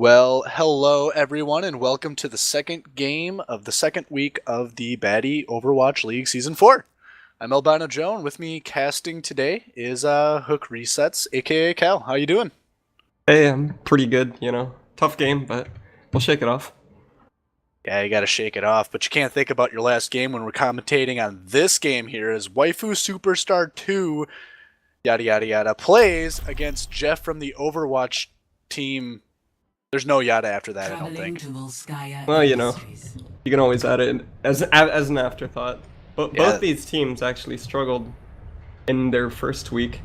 Well, hello everyone, and welcome to the second game of the second week of the Baddie Overwatch League Season 4. I'm Albino Joe, and with me casting today is Hook Resets, aka Cal. How you doing? Hey, I'm pretty good, Tough game, but we'll shake it off. Yeah, you gotta shake it off, but you can't think about your last game when we're commentating on this game here as Waifu Superstar 2, yada yada yada, plays against Jeff from the Overwatch team. There's no yada after that, I don't think. Well, you can always add it as an afterthought. But both these teams actually struggled in their first week,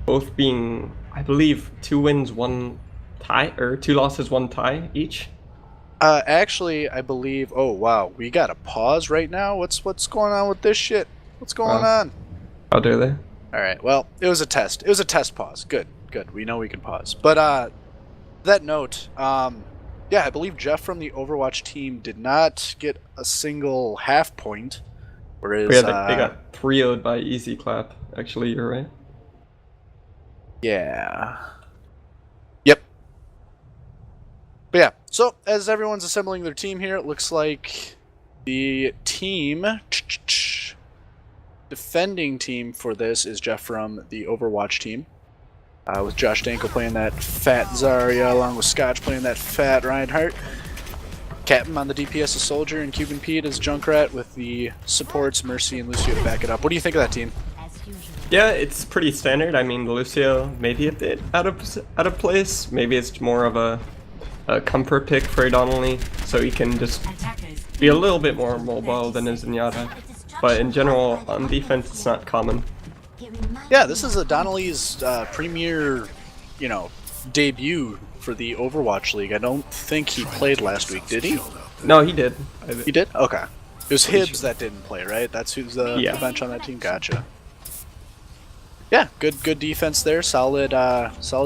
both being, I believe, 2 wins, 1 tie, or 2 losses, 1 tie each. Actually, I believe. Oh wow, we got a pause right now. What's going on with this shit? What's going on? How dare they? All right. Well, it was a test. It was a test pause. Good. We know we can pause. But that note, yeah, I believe Jeff from the Overwatch team did not get a single half point, whereas they got 3-0'd by Easy Clap. Actually, you're right. Yeah. Yep. But yeah, so as everyone's assembling their team here, it looks like the defending team for this is Jeff from the Overwatch team. With Josh Danko playing that fat Zarya, along with Scotch playing that fat Reinhardt. Captain on the DPS is Soldier, and Cuban Pete is Junkrat with the supports, Mercy and Lucio to back it up. What do you think of that team? Yeah, it's pretty standard. I mean, Lucio maybe a bit out of place. Maybe it's more of a comfort pick for Donnelly, so he can just be a little bit more mobile than his Zenyatta. But in general, on defense, it's not common. Yeah, this is Donnelly's premier, debut for the Overwatch League. I don't think he played last week, did he? No, he did. He did? Okay. It was Hibbs that didn't play, right? That's who's the bench on that team? Gotcha. Yeah, good defense there. Solid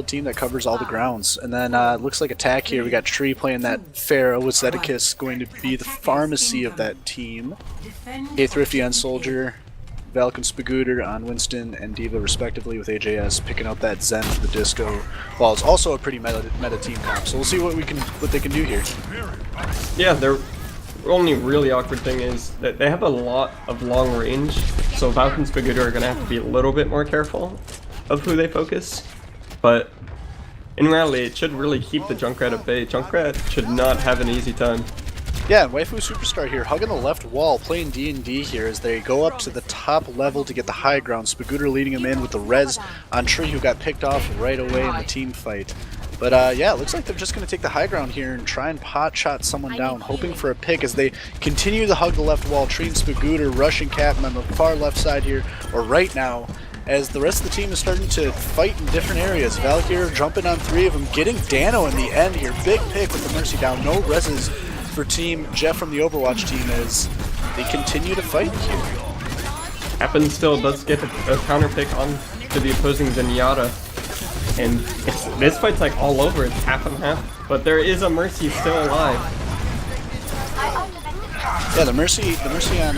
team that covers all the grounds. And then looks like attack here. We got Tree playing that Pharaoh with Zeticus going to be the pharmacy of that team. Thrifty on Soldier. Valk and Spagooter on Winston and Diva respectively, with AJS picking up that Zen for the Disco. While it's also a pretty meta team comp, so we'll see what they can do here. Yeah, their only really awkward thing is that they have a lot of long range, so Valk and Spagooter are gonna have to be a little bit more careful of who they focus. But in reality, it should really keep the Junkrat at bay. Junkrat should not have an easy time. Yeah, Waifu Superstar here, hugging the left wall, playing D&D here as they go up to the top level to get the high ground. Spagooter leading him in with the res on Tree, who got picked off right away in the team fight. But yeah, it looks like they're just going to take the high ground here and try and pot shot someone down, hoping for a pick as they continue to hug the left wall. Tree and Spagooter rushing Captain on the far left side here, or right now, as the rest of the team is starting to fight in different areas. Valkyr jumping on 3 of them, getting Dano in the end here. Big pick with the Mercy down, no reses for team Jeff from the Overwatch team as they continue to fight here. Happen still does get a counter pick on to the opposing Zenyatta, and this fight's like all over. It's half and half, but there is a Mercy still alive. Yeah, the Mercy on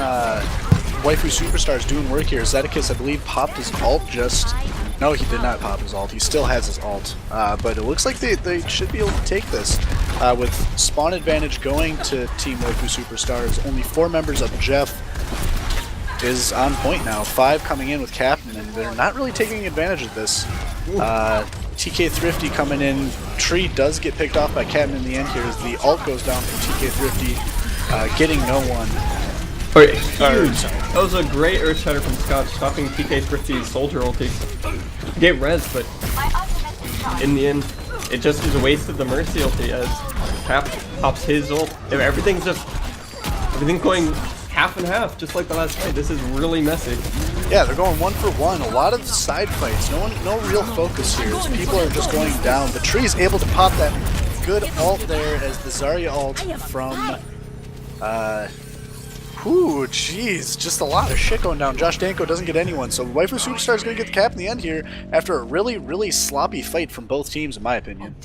Waifu Superstar is doing work here. Zeticus, I believe, popped his ult just. No, he did not pop his ult. He still has his ult. But it looks like they should be able to take this. With spawn advantage going to Team Waifu Superstars, only 4 members of Jeff is on point now. 5 coming in with Captain, and they're not really taking advantage of this. TK Thrifty coming in. Tree does get picked off by Captain in the end here as the ult goes down from TK Thrifty, getting no one. Okay, huge. That was a great Earth Shatter from Scott, stopping TK Thrifty's Soldier ulti. Get res, but in the end, it just is a waste of the Mercy ulti as Cap pops his ult. Everything's going half and half, just like the last fight. This is really messy. Yeah, they're going 1 for 1. A lot of side fights. No real focus here. As people are just going down. The Tree is able to pop that good ult there as the Zarya ult from. Whew, jeez, just a lot of shit going down. Josh Danko doesn't get anyone, so Waifu Superstar is going to get the cap in the end here after a really sloppy fight from both teams, in my opinion.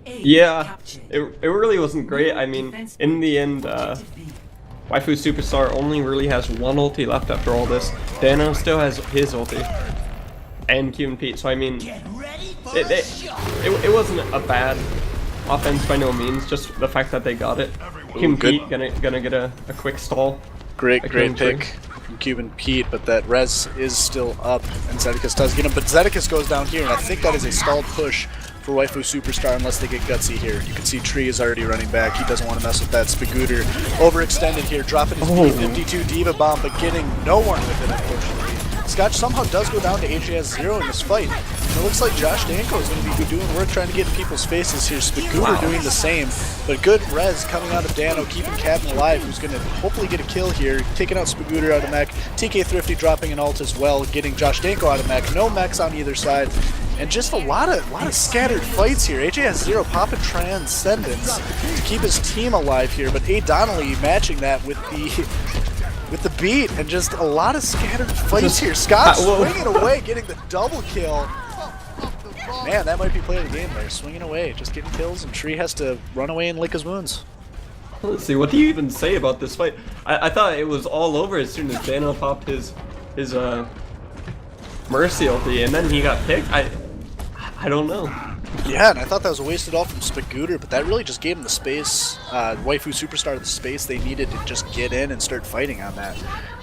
Yeah, it really wasn't great. I mean, in the end, Waifu Superstar only really has 1 ulti left after all this. Dano still has his ulti. And Cuban Pete, so I mean, it wasn't a bad offense by no means, just the fact that they got it. Cuban Pete gonna get a quick stall. Great pick from Cuban Pete, but that res is still up, and Zedicus does get him. But Zedicus goes down here, and I think that is a stalled push for Waifu Superstar unless they get gutsy here. You can see Tree is already running back. He doesn't want to mess with that. Spagooter overextended here, dropping his B52 Diva Bomb, but getting no one with it, unfortunately. Scotch somehow does go down to HAS0 in this fight. And it looks like Josh Danko is going to be doing work trying to get in people's faces here. Spagooter doing the same, but good res coming out of Dano, keeping Captain alive, who's going to hopefully get a kill here, taking out Spagooter out of mech. TK Thrifty dropping an ult as well, getting Josh Danko out of mech. No mechs on either side. And just a lot of scattered fights here. HAS0 popping Transcendence to keep his team alive here, but A. Donnelly matching that with the beat, and just a lot of scattered fights here. Scott swinging away, getting the double kill. Man, that might be play of the game there. Swinging away, just getting kills, and Tree has to run away and lick his wounds. Let's see, what do you even say about this fight? I thought it was all over as soon as Dano popped his Mercy ulti, and then he got picked. I don't know. Yeah, and I thought that was a wasted ult from Spagooter, but that really just gave him the space, Waifu Superstar the space they needed to just get in and start fighting on that.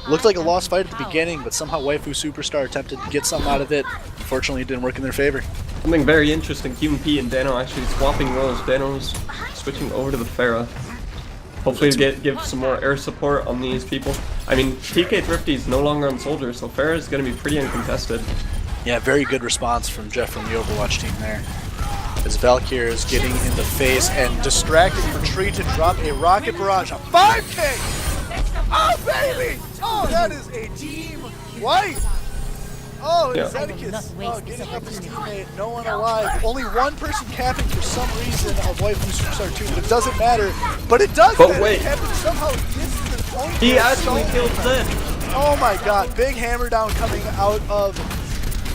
Looked like a lost fight at the beginning, but somehow Waifu Superstar attempted to get something out of it. Unfortunately, it didn't work in their favor. Something very interesting, Cuban P and Dano actually swapping roles. Dano's switching over to the Pharah. Hopefully to give some more air support on these people. I mean, TK Thrifty is no longer on Soldier, so Pharah is going to be pretty uncontested. Yeah, very good response from Jeff from the Overwatch team there. As Valkyr is getting in the face and distracting for Tree to drop a rocket barrage. A 5K! Oh, baby! Oh, that is a team wipe! Oh, yeah. Zedicus getting up his teammate, no one alive. Only one person capping for some reason of Waifu Superstar 2, but it doesn't matter. But it does matter. Wait. Captain somehow gets the point. He actually killed Zed. Oh my god, big hammer down coming out of...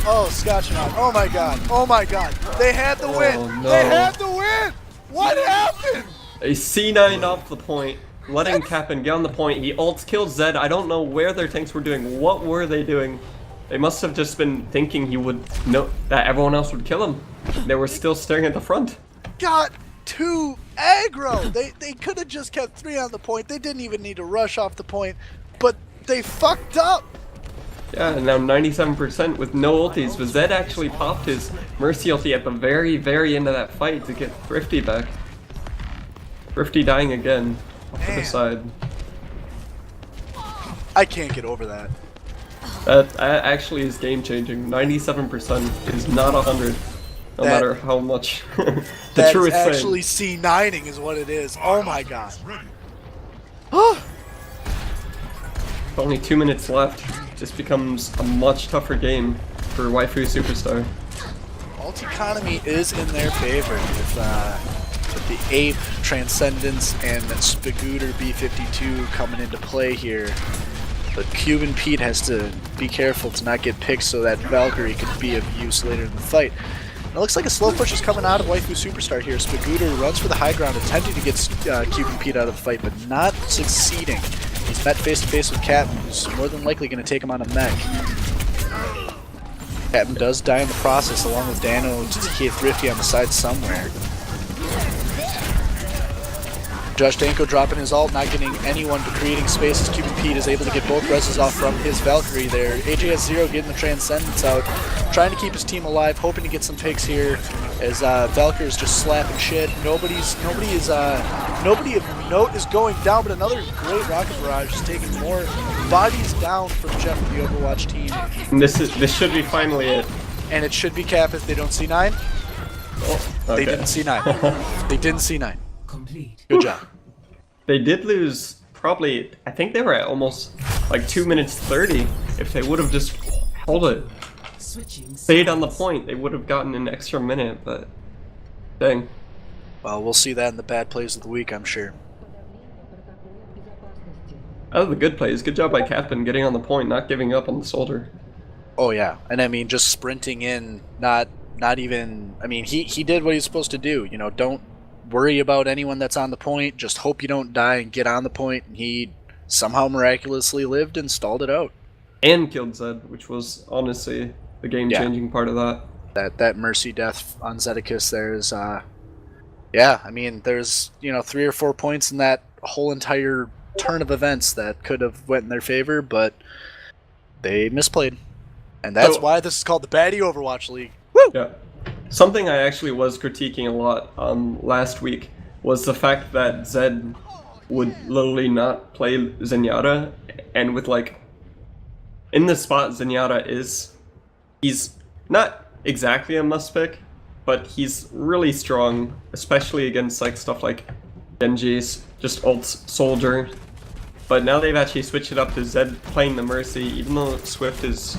Oh, Scotchnaut. Oh my god. Oh my god. They had the win. Oh, no. They had the win. What happened? A C9 off the point, letting Captain get on the point. He ults killed Zed. I don't know where their tanks were doing. What were they doing? They must have just been thinking he would know that everyone else would kill him. They were still staring at the front. Got too aggro. They could have just kept 3 on the point. They didn't even need to rush off the point, but they fucked up. Yeah, and now 97% with no ultis, but Zed actually popped his Mercy ulti at the very, very end of that fight to get Thrifty back. Thrifty dying again, off to the side. I can't get over that. That actually is game-changing. 97% is not 100, no matter how much the truest thing. That's actually C9ing is what it is. Oh my god. Only 2 minutes left. This becomes a much tougher game for Waifu Superstar. Ult economy is in their favor with the Ape, Transcendence, and Spagooter B52 coming into play here. But Cuban Pete has to be careful to not get picked so that Valkyrie could be of use later in the fight. It looks like a slow push is coming out of Waifu Superstar here. Spagooter runs for the high ground, attempting to get Cuban Pete out of the fight, but not succeeding. He's met face-to-face with Captain, who's more than likely going to take him on a mech. Captain does die in the process, along with Dano to TK Thrifty on the side somewhere. Josh Danko dropping his ult, not getting anyone but creating space as Cuban Pete is able to get both reses off from his Valkyrie there. AJS0 getting the Transcendence out, trying to keep his team alive, hoping to get some picks here as Valkyrie is just slapping shit. Nobody of note is going down, but another great rocket barrage is taking more bodies down from Jeff of the Overwatch team. And this should be finally it. And it should be Cap if they don't C9. Oh, okay. They didn't C9. They didn't C9. Complete. Good job. They did lose probably, I think they were at almost like 2 minutes 30. If they would have just held it, stayed on the point, they would have gotten an extra minute, but dang. Well, we'll see that in the bad plays of the week, I'm sure. Out of the good plays, good job by Captain getting on the point, not giving up on the Soldier. Oh yeah, and I mean just sprinting in, not even, I mean he did what he's supposed to do, you know, don't worry about anyone that's on the point, just hope you don't die and get on the point, and he somehow miraculously lived and stalled it out. And killed Zed, which was honestly the game-changing part of that. That Mercy death on Zedicus there is Yeah, I mean, there's 3 or 4 points in that whole entire turn of events that could have went in their favor, but they misplayed, and that's So- why this is called the Baddie Overwatch League. Woo! Yeah. Something I actually was critiquing a lot last week was the fact that Zed would literally not play Zenyatta, and with like in the spot Zenyatta is, he's not exactly a must pick, but he's really strong, especially against like stuff like Genji's, just ult soldier. But now they've actually switched it up to Zed playing the Mercy, even though Swift is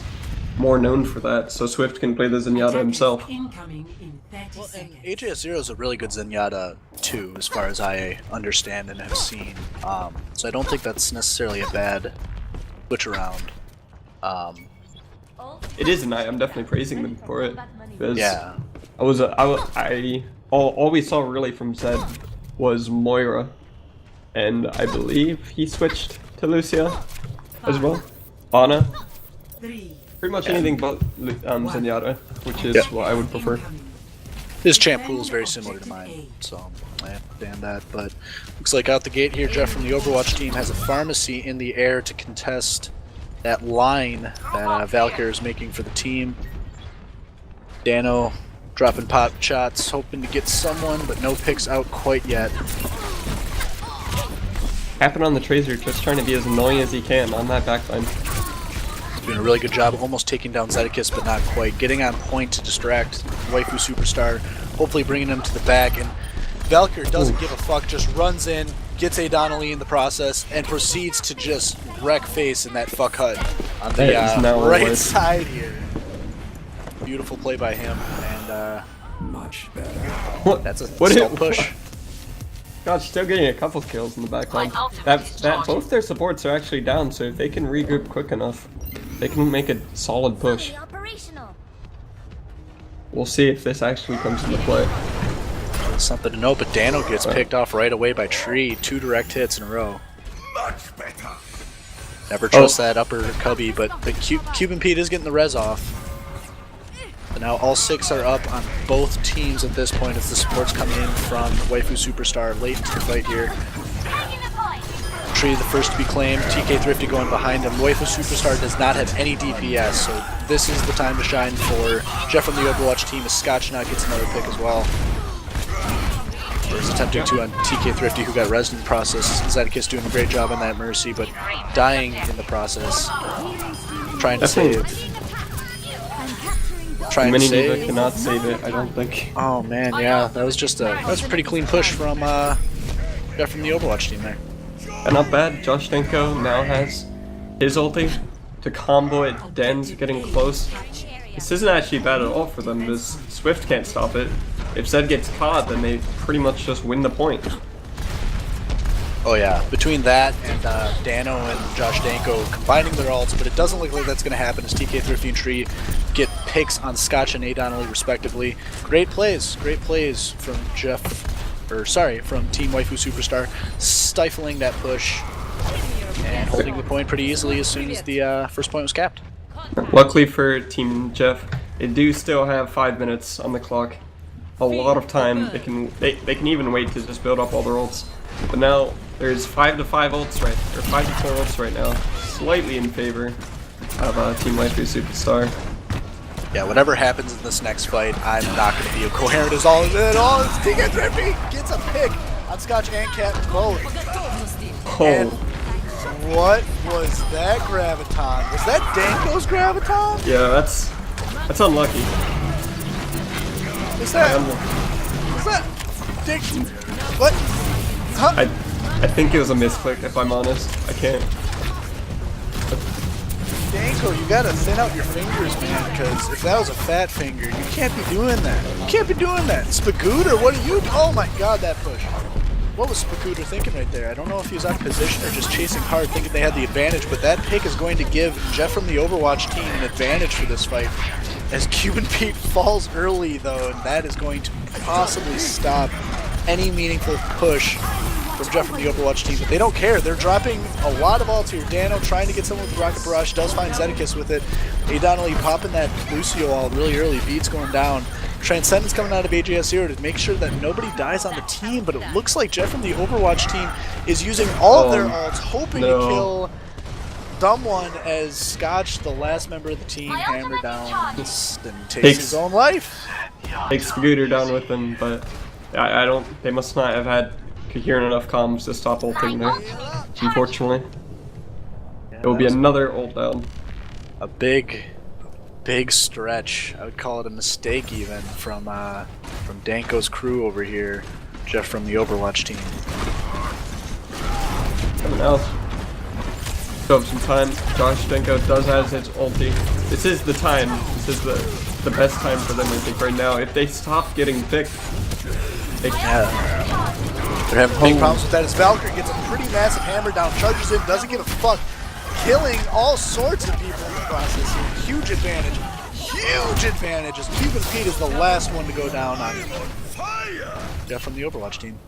more known for that, so Swift can play the Zenyatta himself. Incoming in 30 Well, and seconds. AJ0 is a really good Zenyatta too, as far as I understand and have seen. So I don't think that's necessarily a bad switch around. It is, and I'm definitely praising them for it, because Yeah. all we saw really from Zed was Moira, and I believe he switched to Lucia as well. Ana, 3. pretty much anything but Zenyatta, which is Yeah. what I would prefer. His champ pool is very similar to mine, so I understand that. But looks like out the gate here, Jeff from the Overwatch team has a pharmacy in the air to contest that line that Valkyr is making for the team. Dano dropping pop shots, hoping to get someone, but no picks out quite yet. Happen on the Tracer, just trying to be as annoying as he can on that backline. Doing a really good job, almost taking down Zedekis, but not quite. Getting on point to distract Waifu Superstar, hopefully bringing him to the back. And Valkyr doesn't give a fuck, just runs in, gets a Donnelly in the process, and proceeds to just wreck face in that fuck hut on the That is not right worth. side here. Beautiful play by him, and Much better. What? that's a What stealth hit- push. God, still getting a couple kills in the backline. That both their supports are actually down, so if they can regroup quick enough, they can make a solid push. Operational. We'll see if this actually comes into play. Something to note, but Dano gets picked off right away by Tree. 2 direct hits in a row. Never trust that upper cubby, but the Cuban Pete is getting the res off. But now all 6 are up on both teams at this point as the supports come in from Waifu Superstar late into the fight here. Tree the first to be claimed, TK Thrifty going behind him. Waifu Superstar does not have any DPS, so this is the time to shine for Jeff from the Overwatch team as Scotch now gets another pick as well. He's attempting to on TK Thrifty, who got resin in the process. Zedekis doing a great job on that Mercy, but dying in the process. Trying to Definitely. save. Trying to Mini Diva save. cannot save it, I don't think. Oh man, yeah, that was a pretty clean push from Jeff from the Overwatch team there. And not bad, Josh Denko now has his ulti to combo it. Den's getting close. This isn't actually bad at all for them, because Swift can't stop it. If Zed gets caught, then they pretty much just win the point. Oh yeah, between that and Dano and Josh Danko combining their ults, but it doesn't look like that's going to happen as TK Thrifty and Tree get picks on Scotch and A. Donnelly respectively. Great plays from from Team Waifu Superstar, stifling that push and holding the point pretty easily as soon as the first point was capped. Luckily for Team Jeff, they do still have 5 minutes on the clock. A lot of time. They can even wait to just build up all their ults. But now there's 5 to 4 ults right now, slightly in favor of Team Waifu Superstar. Yeah, whatever happens in this next fight, I'm not going to be coherent as all at all. It's TK Thrifty gets a pick on Scotch and Captain both. And Oh, what was that graviton? Was that Danko's graviton? yeah, that's unlucky. Was that Dick? What? Huh? I think it was a misclick, if I'm honest. I can't. Danko, you gotta thin out your fingers, man, because if that was a fat finger, you can't be doing that. You can't be doing that. Spagooter, what are you? Oh my god, that push. What was Spagooter thinking right there? I don't know if he was out of position or just chasing hard, thinking they had the advantage, but that pick is going to give Jeff from the Overwatch team an advantage for this fight. As Cuban Pete falls early, though, and that is going to possibly stop any meaningful push from Jeff from the Overwatch team. But they don't care. They're dropping a lot of ults here. Dano trying to get someone with the Rocket Barrage, does find Zedekis with it. A. Donnelly popping that Lucio ult really early. Beats going down. Transcendence coming out of AJS0 to make sure that nobody dies on the team, but it looks like Jeff from the Overwatch team is using all of their ults, hoping to kill someone as Scotch, the last member of the team, hammer down and takes his own life. Takes Scooter down with him, but I don't. They must not have had coherent enough comms to stop ulting there. Unfortunately, it will be another ult down. A big stretch. I would call it a mistake even from Danko's crew over here. Jeff from the Overwatch team. Coming out. Still have some time. Josh Danko does have his ulti. This is the time. This is the best time for them, I think, right now. If they stop getting picked, they they're having big problems with that as Valkyrie gets a pretty massive hammer down, charges in, doesn't give a fuck, killing all sorts of people in the process here. Huge advantage. Huge advantage as Cuban Pete is the last one to go down on Jeff from the Overwatch team.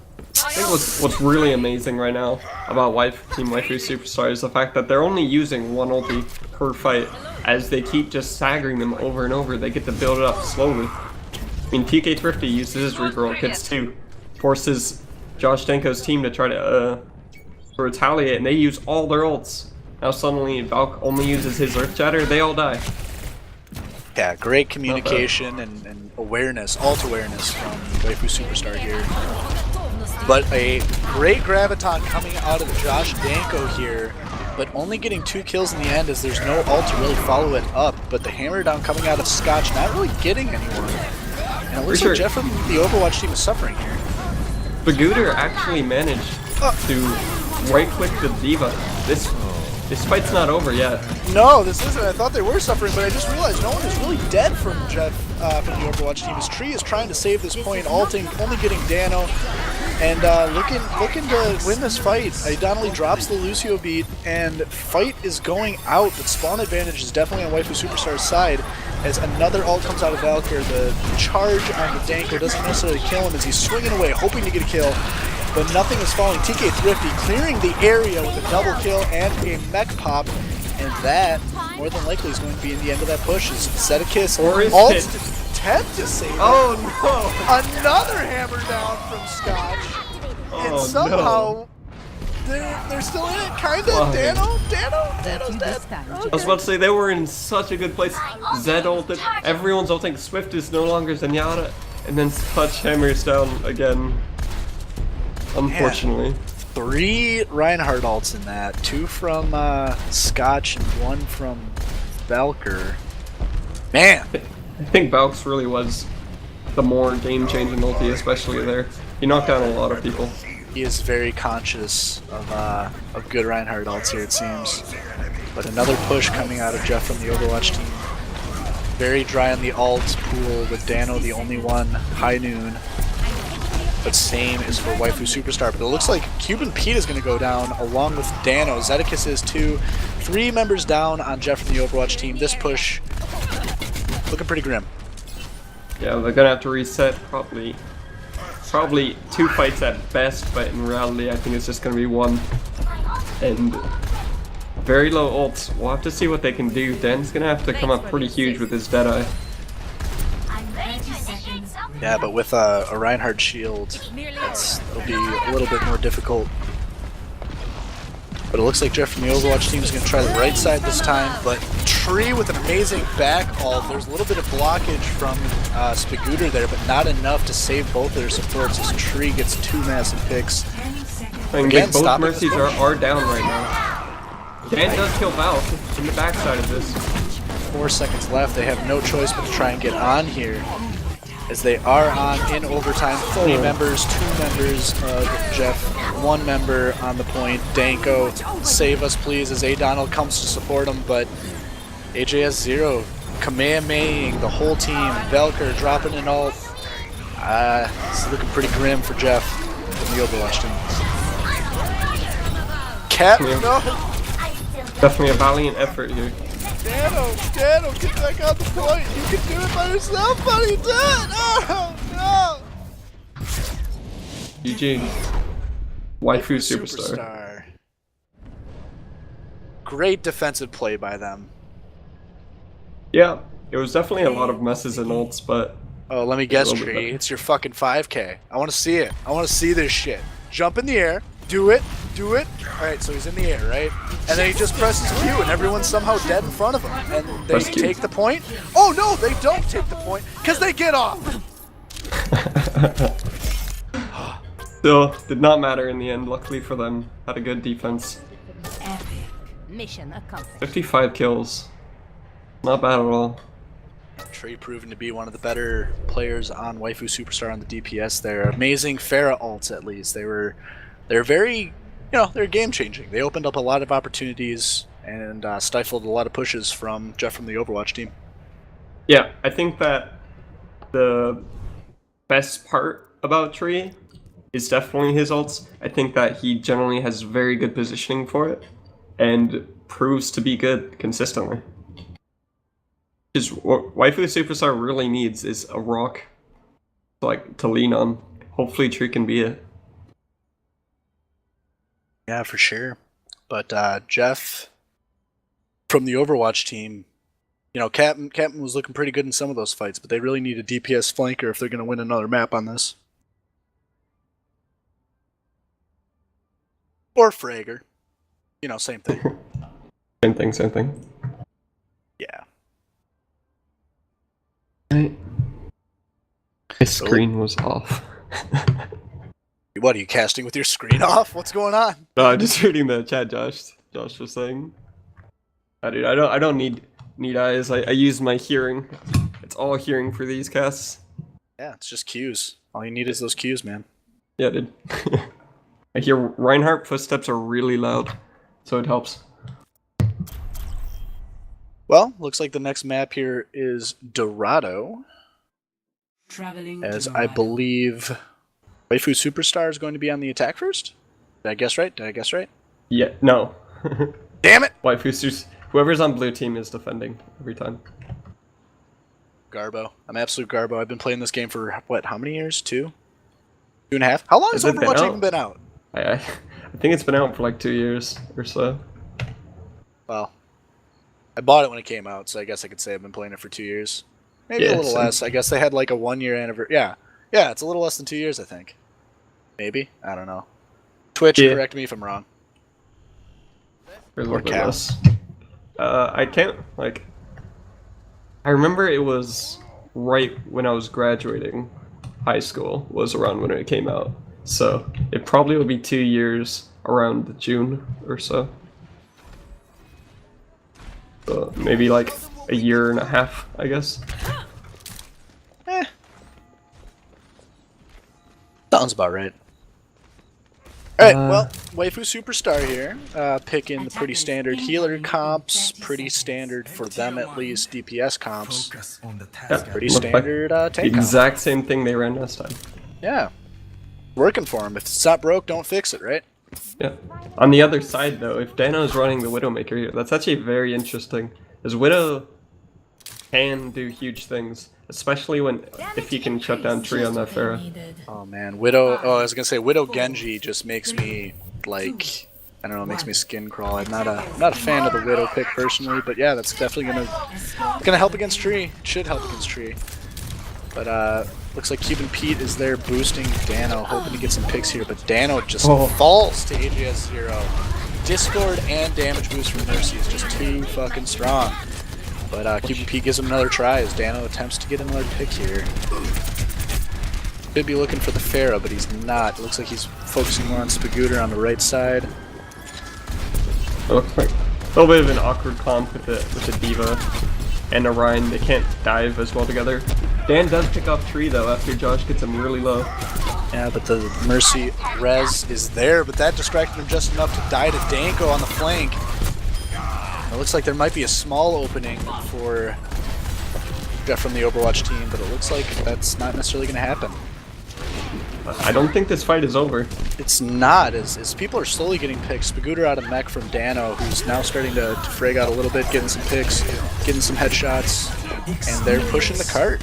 I think what's really amazing right now about Team Waifu Superstar is the fact that they're only using one ulti per fight. As they keep just saggering them over and over, they get to build it up slowly. I mean, PK Thrifty uses his reroll kits too, forces Josh Danko's team to try to retaliate, and they use all their ults. Now suddenly Valk only uses his Earth Shatter, they all die. Yeah, great communication and awareness, alt awareness from Waifu Superstar here. But a great graviton coming out of Josh Danko here, but only getting 2 kills in the end as there's no ult to really follow it up. But the hammer down coming out of Scotch not really getting anyone. And it looks like Jeff from the Overwatch team is suffering here. Bagooter actually managed to right-click the Diva. This fight's not over yet. No, this isn't. I thought they were suffering, but I just realized no one is really dead from Jeff from the Overwatch team. His Tree is trying to save this point, ulting, only getting Dano, and looking to win this fight. Donnelly drops the Lucio beat, and fight is going out, but spawn advantage is definitely on Waifu Superstar's side, as another ult comes out of Valkyr. The charge on the Danko doesn't necessarily kill him as he's swinging away, hoping to get a kill. But nothing is falling. TK Thrifty clearing the area with a double kill and a mech pop, and that more than likely is going to be in the end of that push. Is Zedekiss ults attempt to save it. Oh no! Another hammer down from Scotch, and somehow they're still in it. Kinda. Dano's dead. I was about to say they were in such a good place. Zed ulted. Everyone's ulting. Swift is no longer Zenyatta, and then Scotch hammers down again. Unfortunately. 3 Reinhardt ults in that. 2 from Scotch and 1 from Valkyr. Man! I think Valks really was the more game-changing ulti, especially there. He knocked down a lot of people. He is very conscious of good Reinhardt ults here, it seems. But another push coming out of Jeff from the Overwatch team. Very dry on the ult pool with Dano the only one. High noon. But same is for Waifu Superstar. But it looks like Cuban Pete is going to go down along with Dano. Zedekiss is 2. 3 members down on Jeff from the Overwatch team. This push looking pretty grim. Yeah, they're going to have to reset probably 2 fights at best, but in reality I think it's just going to be 1. And very low ults. We'll have to see what they can do. Dan's going to have to come up pretty huge with his Deadeye. Yeah, but with a Reinhardt shield, it'll be a little bit more difficult. But it looks like Jeff from the Overwatch team is going to try the right side this time, but Tree with an amazing back ult. There's a little bit of blockage from Spagooter there, but not enough to save both their supports as Tree gets 2 massive picks. Again, both Mercies are down right now. Dan does kill Valk in the backside of this. 4 seconds left. They have no choice but to try and get on here, as they are on in overtime. 3 members, 2 members of Jeff, 1 member on the point. Danko, save us please, as Donald comes to support him, but AJS0 Kamehamehaing the whole team. Valkyr dropping an ult. It's looking pretty grim for Jeff from the Overwatch team. Cat, no! Definitely a valiant effort here. Dano, get back on the point. You can do it by yourself, buddy. Oh, no. GG. Waifu Superstar. Great defensive play by them. Yeah, it was definitely a lot of messes and ults, but Oh, let me guess, little bit Tree. better. It's your fucking 5K. I want to see it. I want to see this shit. Jump in the air. Do it. Do it. All right, so he's in the air, right? And then he just presses Q, and everyone's somehow dead in front of him. And they Press Q. take the point. Oh, no, they don't take the point because they get off. Still, did not matter in the end. Luckily for them, had a good defense. Epic. Mission accomplished. 55 kills. Not bad at all. Trey proven to be one of the better players on Waifu Superstar on the DPS there. Amazing Pharah ults, at least. They're very, they're game changing. They opened up a lot of opportunities and stifled a lot of pushes from Jeff from the Overwatch team. Yeah, I think that the best part about Tree is definitely his ults. I think that he generally has very good positioning for it and proves to be good consistently. Because what Waifu Superstar really needs is a rock to lean on. Hopefully Tree can be it. Yeah, for sure. But Jeff from the Overwatch team, Captain was looking pretty good in some of those fights, but they really need a DPS flanker if they're going to win another map on this. Or Frager. Same thing. Same thing. Yeah. My screen was off. What, are you casting with your screen off? What's going on? No, I'm just reading the chat Josh was saying. Dude, I don't need eyes. I use my hearing. It's all hearing for these casts. Yeah, it's just cues. All you need is those cues, man. Yeah, dude. I hear Reinhardt footsteps are really loud, so it helps. Well, looks like the next map here is Dorado, Traveling as to I Dorado. believe Waifu Superstar is going to be on the attack first? Did I guess right? Yeah, no. Damn it! Whoever's on blue team is defending every time. Garbo. I'm absolute Garbo. I've been playing this game for, how many years? 2? 2.5? How long has Has it been Overwatch out? even been out? I think it's been out for like 2 years or so. Well, I bought it when it came out, so I guess I could say I've been playing it for 2 years. Maybe Yeah, a little same. less. I guess they had like a 1-year anniversary. Yeah, it's a little less than 2 years, I think. Maybe? I don't know. Twitch, Yeah. correct me if I'm wrong. Or a Or little bit Cal. less. I can't, I remember it was right when I was graduating high school, was around when it came out. So it probably will be 2 years around June or so. So maybe like a year and a half, I guess. Sounds about right. Alright, Uh, well, Waifu Superstar here, picking the pretty standard healer comps, pretty standard, for them at least, DPS comps, Focus on the Yeah, task. pretty looked like standard the tank comp. exact same thing they ran last time. Yeah. Working for them. If it's not broke, don't fix it, right? Yeah. On the other side, though, if Dano's running the Widowmaker here, that's actually very interesting. As Widow can do huge things, especially if he can shut down Tree on that Pharah. Oh man, Widow, I was gonna say Widow Genji just makes me, like, I don't know, makes me skin crawl. I'm not a fan of the Widow pick personally, but yeah, that's definitely gonna help against Tree. It should help against Tree. But looks like Cuban Pete is there boosting Dano, hoping to get some picks here, but Dano just falls to AGS 0. Discord and damage boost from Mercy is just too fucking strong. But Cuban Pete gives him another try as Dano attempts to get another pick here. Could be looking for the Pharah, but he's not. It looks like he's focusing more on Spagooter on the right side. It looks like a little bit of an awkward comp with the D.Va and Orion. They can't dive as well together. Dan does pick off Tree though after Josh gets him really low. Yeah, but the Mercy res is there, but that distracted him just enough to die to Danko on the flank. It looks like there might be a small opening for Jeff from the Overwatch team, but it looks like that's not necessarily going to happen. I don't think this fight is over. It's not, as people are slowly getting picks. Spagooter out of mech from Dano, who's now starting to frag out a little bit, getting some picks, getting some headshots, and they're pushing the cart.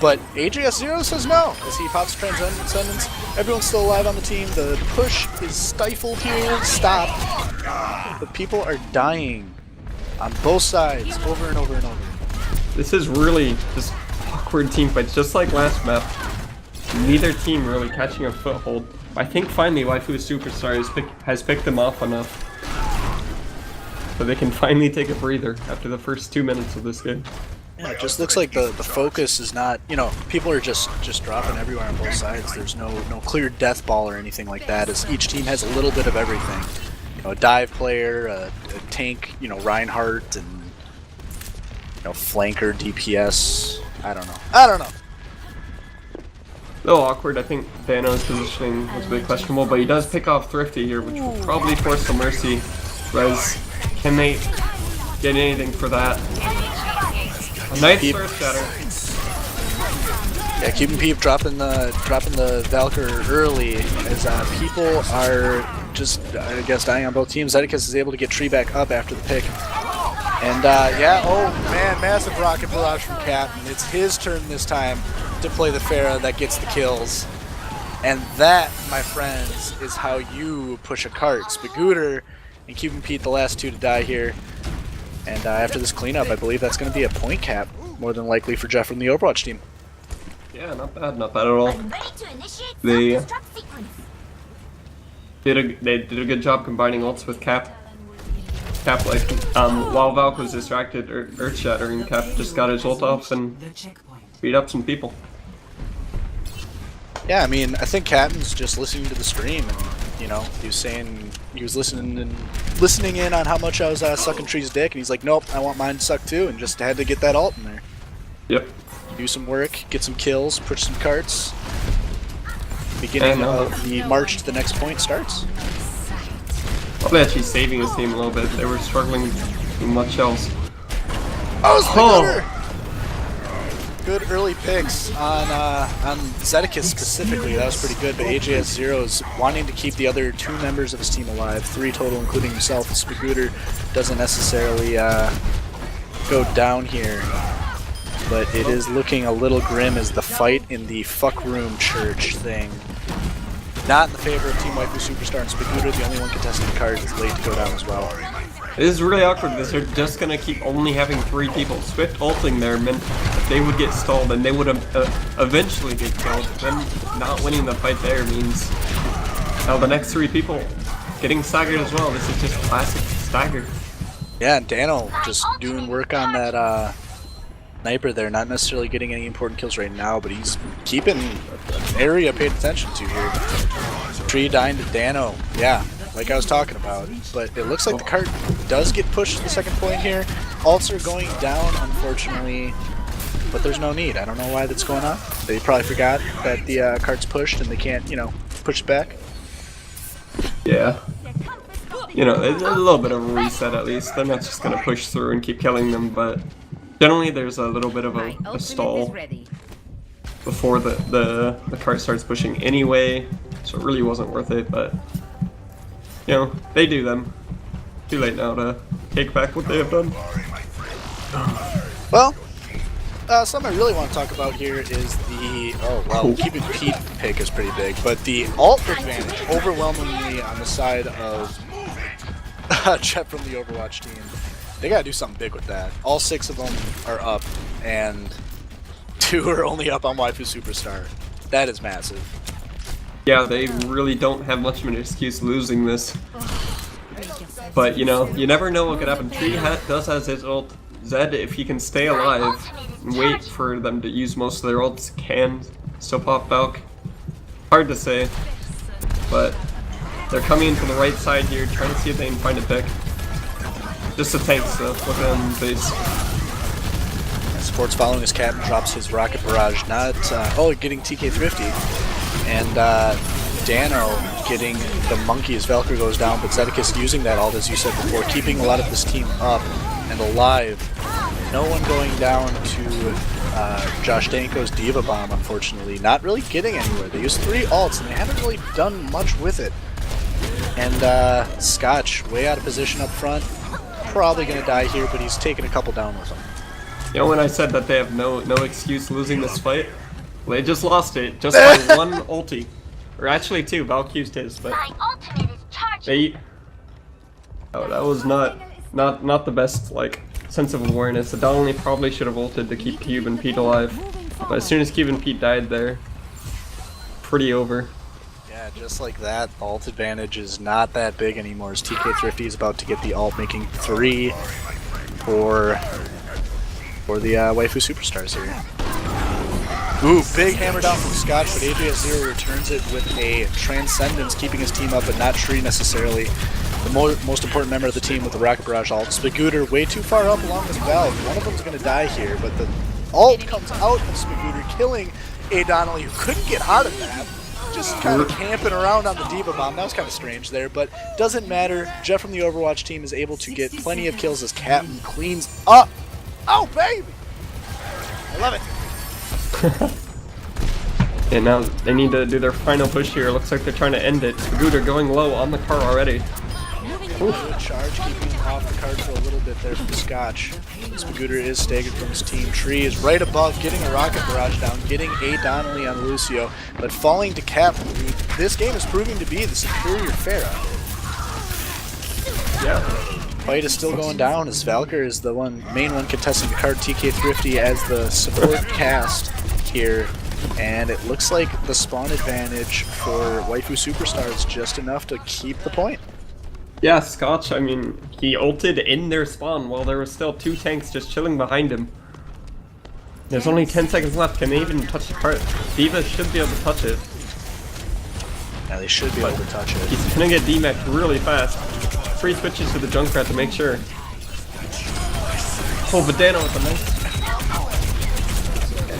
But AJS0 says no, as he pops Transcendence. Everyone's still alive on the team. The push is stifled here, stopped. But people are dying on both sides, over and over and over. This is really just awkward team fights, just like last map. Neither team really catching a foothold. I think finally Waifu Superstar has picked them off enough. So they can finally take a breather after the first 2 minutes of this game. Yeah, it just looks like the focus is not, you know, people are just dropping everywhere on both sides. There's no clear death ball or anything like that, as each team has a little bit of everything. You know, a dive player, a tank, you know, Reinhardt, and, you know, flanker, DPS. I don't know. A little awkward. I think Dano's positioning was a bit questionable, but he does pick off Thrifty here, which will probably force the Mercy. Res, can they get anything for that? A nice Earth Shatter. Yeah, Cube and Peep dropping the Valkyr early, as people are just, I guess, dying on both teams. Zedicus is able to get Tree back up after the pick. And yeah, oh man, massive rocket barrage from Captain. It's his turn this time to play the Pharah that gets the kills. And that, my friends, is how you push a cart. Spagooter and Cube and Pete, the last two to die here. And after this cleanup, I believe that's going to be a point cap, more than likely, for Jeff from the Overwatch team. Yeah, not bad at all. They did a good job combining ults with Cap. Like, while Valk was distracted, Earth Shattering, Cap just got his ult off and beat up some people. Yeah, I mean, I think Captain's just listening to the stream, and you know, he was saying he was listening in on how much I was sucking Tree's dick, and he's like, nope, I want mine to suck too, and just had to get that ult in there. Yep. Do some work, get some kills, push some carts. Beginning of the march to the next point starts. Probably actually saving his team a little bit. They were struggling with much else. Oh, good early picks on Zedicus specifically. That was pretty good, but AJ has zeros, wanting to keep the other 2 members of his team alive. 3 total, including himself. Spagooter doesn't necessarily go down here, but it is looking a little grim as the fight in the fuck room church thing. Not in the favor of Team Waifu Superstar, and Spagooter, the only one contesting the card, is late to go down as well. This is really awkward because they're just gonna keep only having 3 people. Swift ulting there meant that they would get stalled and they would eventually get killed. Then not winning the fight there means now the next 3 people getting staggered as well. This is just classic stagger. Yeah, and Dano just doing work on that sniper there, not necessarily getting any important kills right now, but he's keeping an area paid attention to here. Tree dying to Dano, yeah, like I was talking about, but it looks like the cart does get pushed to the second point here. Ults are going down, unfortunately, but there's no need. I don't know why that's going on. They probably forgot that the cart's pushed and they can't, you know, push it back. Yeah. You know, it's a little bit of a reset at least. They're not just gonna push through and keep killing them, but generally there's a little bit of a stall before the cart starts pushing anyway, so it really wasn't worth it, but you know, they do them. Too late now to take back what they have done. Well, something I really want to talk about here is the, keeping Pete pick is pretty big, but the ult advantage overwhelmingly on the side of Chet from the Overwatch team. They gotta do something big with that. All 6 of them are up, and 2 are only up on Waifu Superstar. That is massive. Yeah, they really don't have much of an excuse losing this. But you know, you never know what could happen. Tree does has his ult. Zed, if he can stay alive and wait for them to use most of their ults, can still pop Valk. Hard to say, but they're coming in from the right side here, trying to see if they can find a pick. Just the tanks though, look at them face. Sports following his captain drops his rocket barrage, not, getting TK Thrifty. And Dano getting the monkey as Valkyrie goes down, but Zedicus using that ult, as you said before, keeping a lot of this team up and alive. No one going down to Josh Danko's Diva Bomb, unfortunately. Not really getting anywhere. They used 3 ults and they haven't really done much with it. And Scotch, way out of position up front. Probably going to die here, but he's taking a couple down with him. You know, when I said that they have no excuse losing this fight, well, they just lost it just by 1 ulti. Or actually 2, Valk used his, but they... Oh, that was not the best, like, sense of awareness. Adonly probably should have ulted to keep Cube and Pete alive. But as soon as Cuban Pete died there, pretty over. Yeah, just like that, the ult advantage is not that big anymore as TK Thrifty is about to get the ult, making 3 for the Waifu Superstars here. Ooh, big hammer down from Scotch, but AJ0 returns it with a Transcendence, keeping his team up, but not Tree necessarily. The most important member of the team with the Rocket Barrage ult. Spagooter way too far up along this valve. One of them's going to die here, but the ult comes out of Spagooter, killing A. Donnelly, who couldn't get out of that. Just kind of camping around on the Diva Bomb. That was kind of strange there, but doesn't matter. Jeff from the Overwatch team is able to get plenty of kills as Captain cleans up. Oh, baby! I love it. And now they need to do their final push here. Looks like they're trying to end it. Spagooter going low on the car already. Good charge, keeping him off the card for a little bit there from Scotch. Spagooter is staggered from his team. Tree is right above, getting a Rocket Barrage down, getting A. Donnelly on Lucio, but falling to Cap, who this game is proving to be the superior Pharah. Yeah. Fight is still going down as Valkyr is the main one contesting the card. TK Thrifty as the support cast here, and it looks like the spawn advantage for Waifu Superstars just enough to keep the point. Yeah, Scotch, I mean, he ulted in their spawn while there were still 2 tanks just chilling behind him. There's only 10 seconds left. Can they even touch the cart? Diva should be able to touch it. Yeah, they should be able to touch it. He's gonna get DMAC really fast. 3 switches to the Junkrat to make sure. Oh, but Dano with a nice...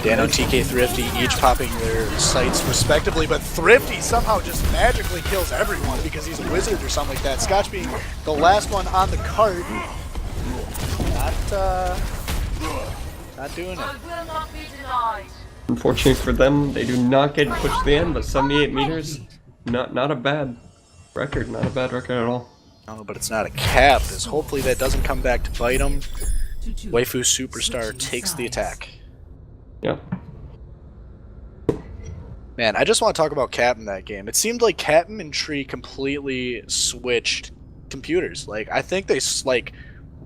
Dano, TK, Thrifty, each popping their sights respectively, but Thrifty somehow just magically kills everyone because he's a wizard or something like that. Scotch being the last one on the cart. Not doing it. Unfortunately for them, they do not get pushed to the end, but 78 meters, not a bad record, not a bad record at all. No, but it's not a cap, as hopefully that doesn't come back to bite him. Waifu Superstar takes the attack. Yeah. Man, I just want to talk about Captain that game. It seemed like Captain and Tree completely switched computers. Like, I think they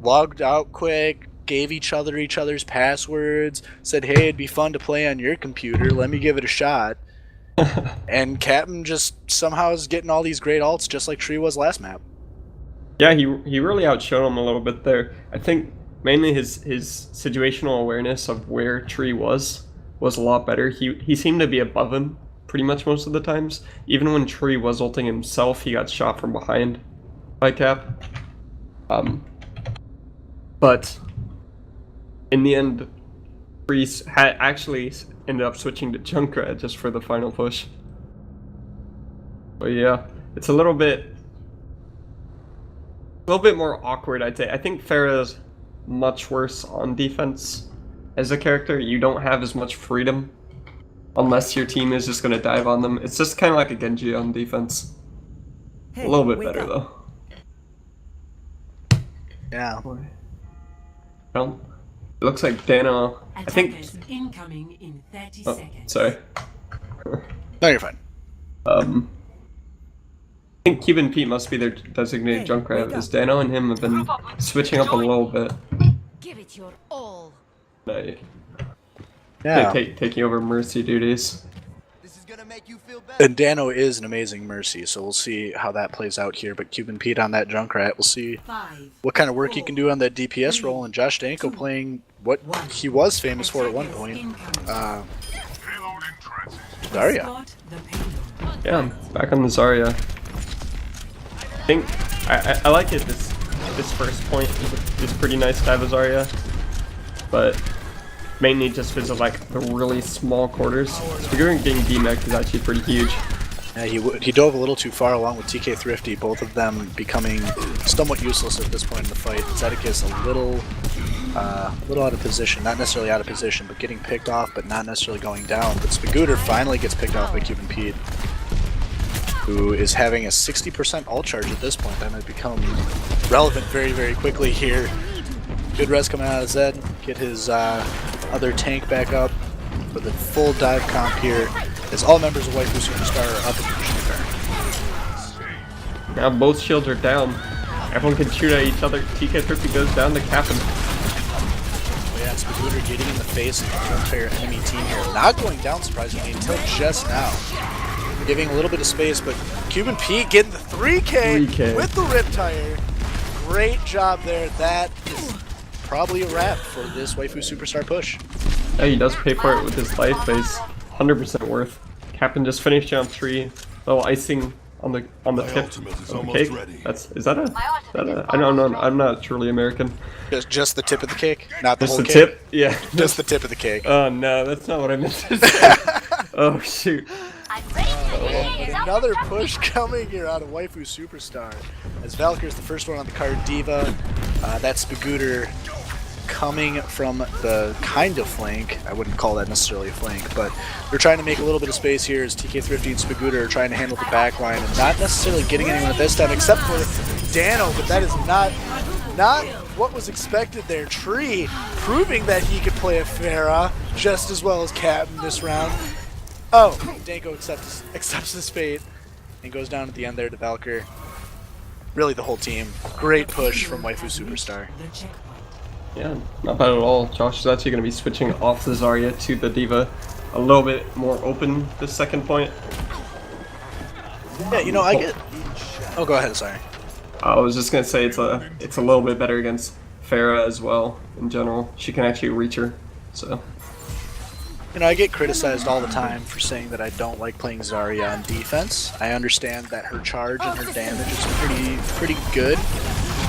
logged out quick, gave each other's passwords, said, hey, it'd be fun to play on your computer, let me give it a shot. And Captain just somehow is getting all these great ults just like Tree was last map. Yeah, he really outshone him a little bit there. I think mainly his situational awareness of where Tree was a lot better. He seemed to be above him pretty much most of the times. Even when Tree was ulting himself, he got shot from behind by Cap. But in the end, Tree actually ended up switching to Junkrat just for the final push. But yeah, it's a little bit more awkward, I'd say. I think Pharah's much worse on defense as a character. You don't have as much freedom unless your team is just going to dive on them. It's just kind of like a Genji on defense. Hey, a little bit wake better up. though. Yeah. Well, it looks like Dano, I think... Attackers incoming in 30 Oh, seconds. sorry. No, you're fine. I think Cuban Pete must be their designated Hey, Junkrat, wake as up. Dano and him have been switching up a little bit. Give it your all. Yeah. Taking over Mercy duties. And Dano is an amazing Mercy, so we'll see how that plays out here. But Cuban Pete on that Junkrat, we'll see 5, what kind of work he can do on that DPS role. And Josh Danko playing what he was famous for at one point, Zarya. Spot the payload. Yeah, I'm back on the Zarya. I think I like it. This first point is pretty nice to have a Zarya, but mainly just because of like the really small quarters. Figuring getting DMAC is actually pretty huge. Yeah, he dove a little too far along with TK Thrifty, both of them becoming somewhat useless at this point in the fight. Zedekis a little out of position, not necessarily out of position, but getting picked off, but not necessarily going down. But Spagooter finally gets picked off by Cuban Pete, who is having a 60% ult charge at this point. That might become relevant very, very quickly here. Good res coming out of Zed, get his other tank back up for the full dive comp here, as all members of Waifu Superstar are up in the Now both shields are down. Everyone can shoot at each other. TK Thrifty goes down to Captain. yeah, it's Spagooter getting in the face of the entire enemy team here. Not going down surprisingly until just now. Giving a little bit of space, but Cuban Pete getting the 3K with the Riptire. Great job there. That is probably a wrap for this Waifu Superstar push. Yeah, he does pay for it with his life base. 100% worth. Captain just finished round 3. Little icing on the tip of the cake. Is that a I don't know. I'm not truly American. Just the tip of the cake, not the Just whole the cake. tip? Yeah. Just the tip of the cake. Oh no, that's not what I meant to say. Oh shoot. But another push coming here out of Waifu Superstar. As Valkyrie's the first one on the card, Diva. That's Spagooter coming from the kind of flank. I wouldn't call that necessarily a flank, but they're trying to make a little bit of space here as TK Thrifty and Spagooter are trying to handle the back line and not necessarily getting anyone at this time except for Dano, but that is not what was expected there. Tree proving that he could play a Pharah just as well as Captain this round. Oh, Danko accepts his fate and goes down at the end there to Valkyr. Really the whole team. Great push from Waifu Superstar. The checkpoint. Yeah, not bad at all. Josh is actually going to be switching off the Zarya to the Diva. A little bit more open this second point. Yeah, you know, I get... Oh, go ahead, sorry. I was just going to say it's a little bit better against Pharah as well in general. She can actually reach her, so... You know, I get criticized all the time for saying that I don't like playing Zarya on defense. I understand that her charge and her damage is pretty good.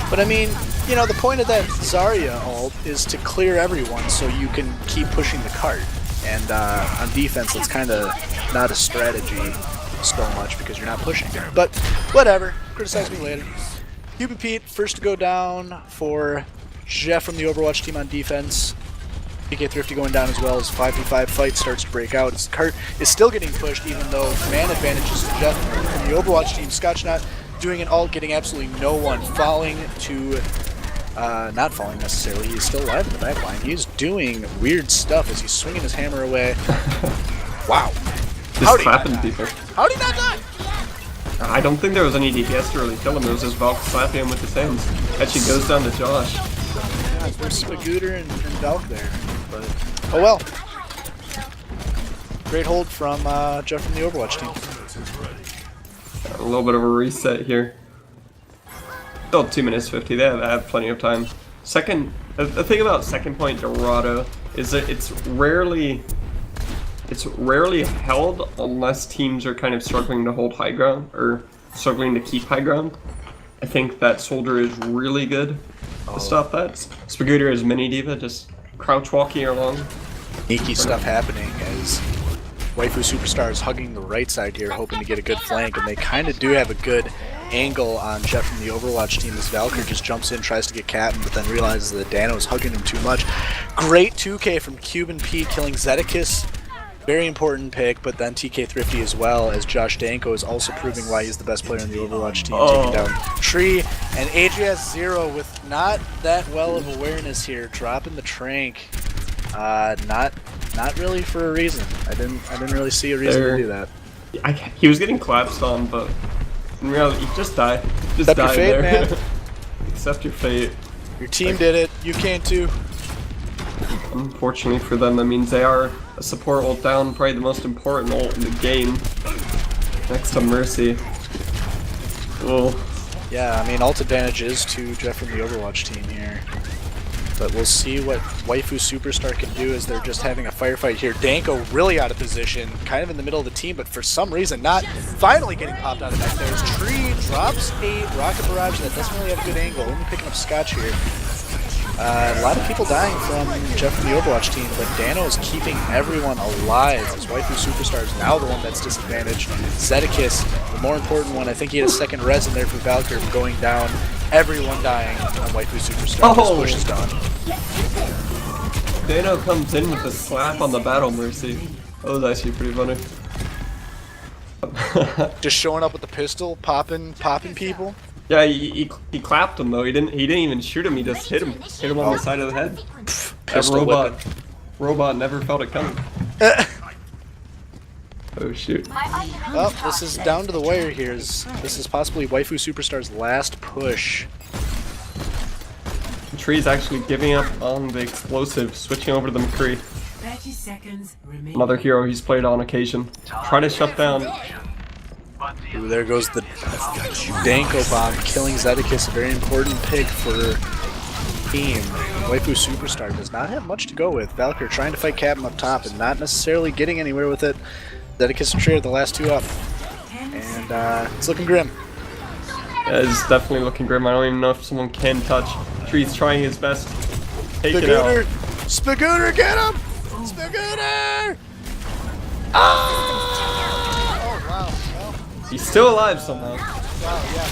But I mean, you know, the point of that Zarya ult is to clear everyone so you can keep pushing the cart. And on defense, it's kind of not a strategy so much because you're not pushing her. But whatever, criticize me later. Cuban Pete, first to go down for Jeff from the Overwatch team on defense. TK Thrifty going down as well as 5v5 fight starts to break out. His cart is still getting pushed even though man advantages to Jeff from the Overwatch team. Scotch not doing an ult, getting absolutely no one. Falling to, not falling necessarily, he's still alive in the back line. He's doing weird stuff as he's swinging his hammer away. Wow. Just clapping people. How'd he not die? I don't think there was any DPS to really kill him. It was just Valk slapping him with his hands. Actually goes down to Josh. Yeah, there's Spagooter and Valk there. But, oh well. Great hold from Jeff from the Overwatch team. A little bit of a reset here. Still 2 minutes 50. They have plenty of time. The thing about second point Dorado is that it's rarely held unless teams are kind of struggling to hold high ground or struggling to keep high ground. I think that Soldier is really good to stop that. Spagooter is mini Diva, just crouch walking along. Sneaky stuff happening as Waifu Superstar is hugging the right side here, hoping to get a good flank, and they kind of do have a good angle on Jeff from the Overwatch team as Valkyrie just jumps in, tries to get Captain, but then realizes that Dano is hugging him too much. Great 2K from Cuban P killing Zeticus. Very important pick, but then TK Thrifty as well, as Josh Danko is also proving why he's the best player in the Overwatch team, taking down Tree, and AJS0 with not that well of awareness here, dropping the trank. Not really for a reason. I didn't really see a reason to do that. He was getting collapsed on, but in reality, just die. Just Accept die your fate, there. man. Accept your fate. Your team did it. You can too. Unfortunately for them, that means they are a support ult down, probably the most important ult in the game. Next to Mercy. Oh. Yeah, I mean, ult advantage is to Jeff from the Overwatch team here. But we'll see what Waifu Superstar can do as they're just having a firefight here. Danko really out of position, kind of in the middle of the team, but for some reason not finally getting popped out of back there. As Tree drops a rocket barrage that doesn't really have a good angle, only picking up Scotch here. A lot of people dying from Jeff from the Overwatch team, but Dano is keeping everyone alive as Waifu Superstar is now the one that's disadvantaged. Zeticus, the more important one, I think he had a second res in there for Valkyrie going down. Everyone dying on Waifu Superstar. This push is done. Dano comes in with a slap on the battle Mercy. That was actually pretty funny. Just showing up with the pistol, popping people. Yeah, he clapped him though. He didn't even shoot him. He just hit him on the side of the head. Pistol That robot never felt it coming. Oh shoot. Well, this is down to the wire here. This is possibly Waifu Superstar's last push. Tree's actually giving up on the explosive, switching over to the McCree. 30 seconds remaining. Another hero he's played on occasion. Try to shut down. Ooh, there goes the Danko bomb, killing Zedekis, a very important pick for team. Waifu Superstar does not have much to go with. Valkyr trying to fight Captain up top and not necessarily getting anywhere with it. Zedekis and Tree are the last two up. And it's looking grim. Yeah, it's definitely looking grim. I don't even know if someone can touch. Tree's trying his best. Take it out. Spagooter, get him! Spagooter! Oh, wow. Well, He's still alive somehow. wow, yeah.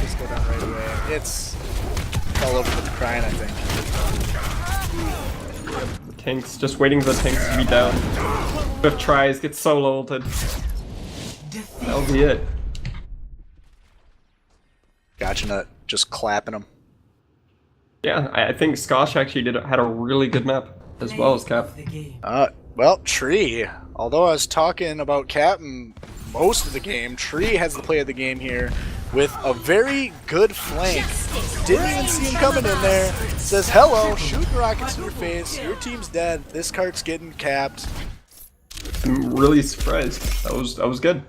Just go down right away. It's all over with the crying, I think. The tanks, just waiting for the tanks to be down. Swift tries, gets solo ulted. That'll be it. Gotcha nut, just clapping him. Yeah, I think Skosh actually had a really good map, as well as Cap. The game. Well, Tree. Although I was talking about Captain most of the game, Tree has the play of the game here with a very good flank. Didn't even see him coming in there. Says, hello, shooting rockets in your face. Your team's dead. This cart's getting capped. I'm really surprised. That was good.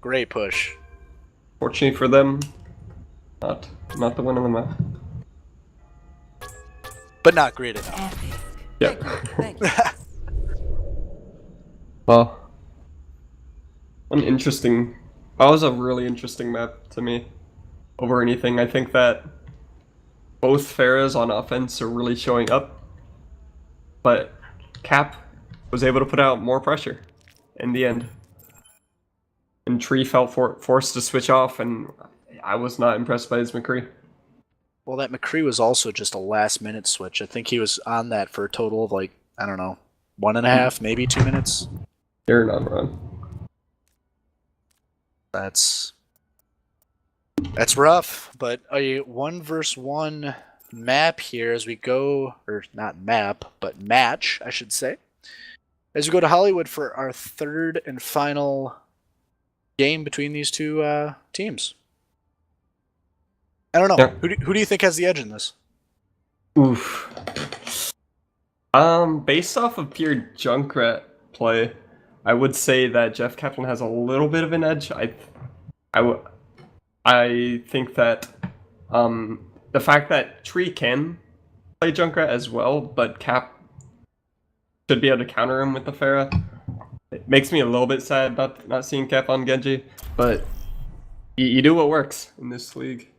Great push. Fortunately for them, not the win on the map. But not great enough. Epic. Yep. Well, that was a really interesting map to me. Over anything, I think that both Pharahs on offense are really showing up, but Cap was able to put out more pressure in the end. And Tree felt forced to switch off, and I was not impressed by his McCree. Well, that McCree was also just a last-minute switch. I think he was on that for a total of, like, I don't know, 1.5, maybe 2 minutes. You're not wrong. That's rough, but a 1v1 map here as we go, or not map, but match, I should say. As we go to Hollywood for our third and final game between these two teams. I don't know. Yeah. Who do you think has the edge in this? Oof. Based off of pure Junkrat play, I would say that Jeff Kaplan has a little bit of an edge. I think that the fact that Tree can play Junkrat as well, but Cap should be able to counter him with the Pharah. It makes me a little bit sad not seeing Cap on Genji, but you do what works in this league.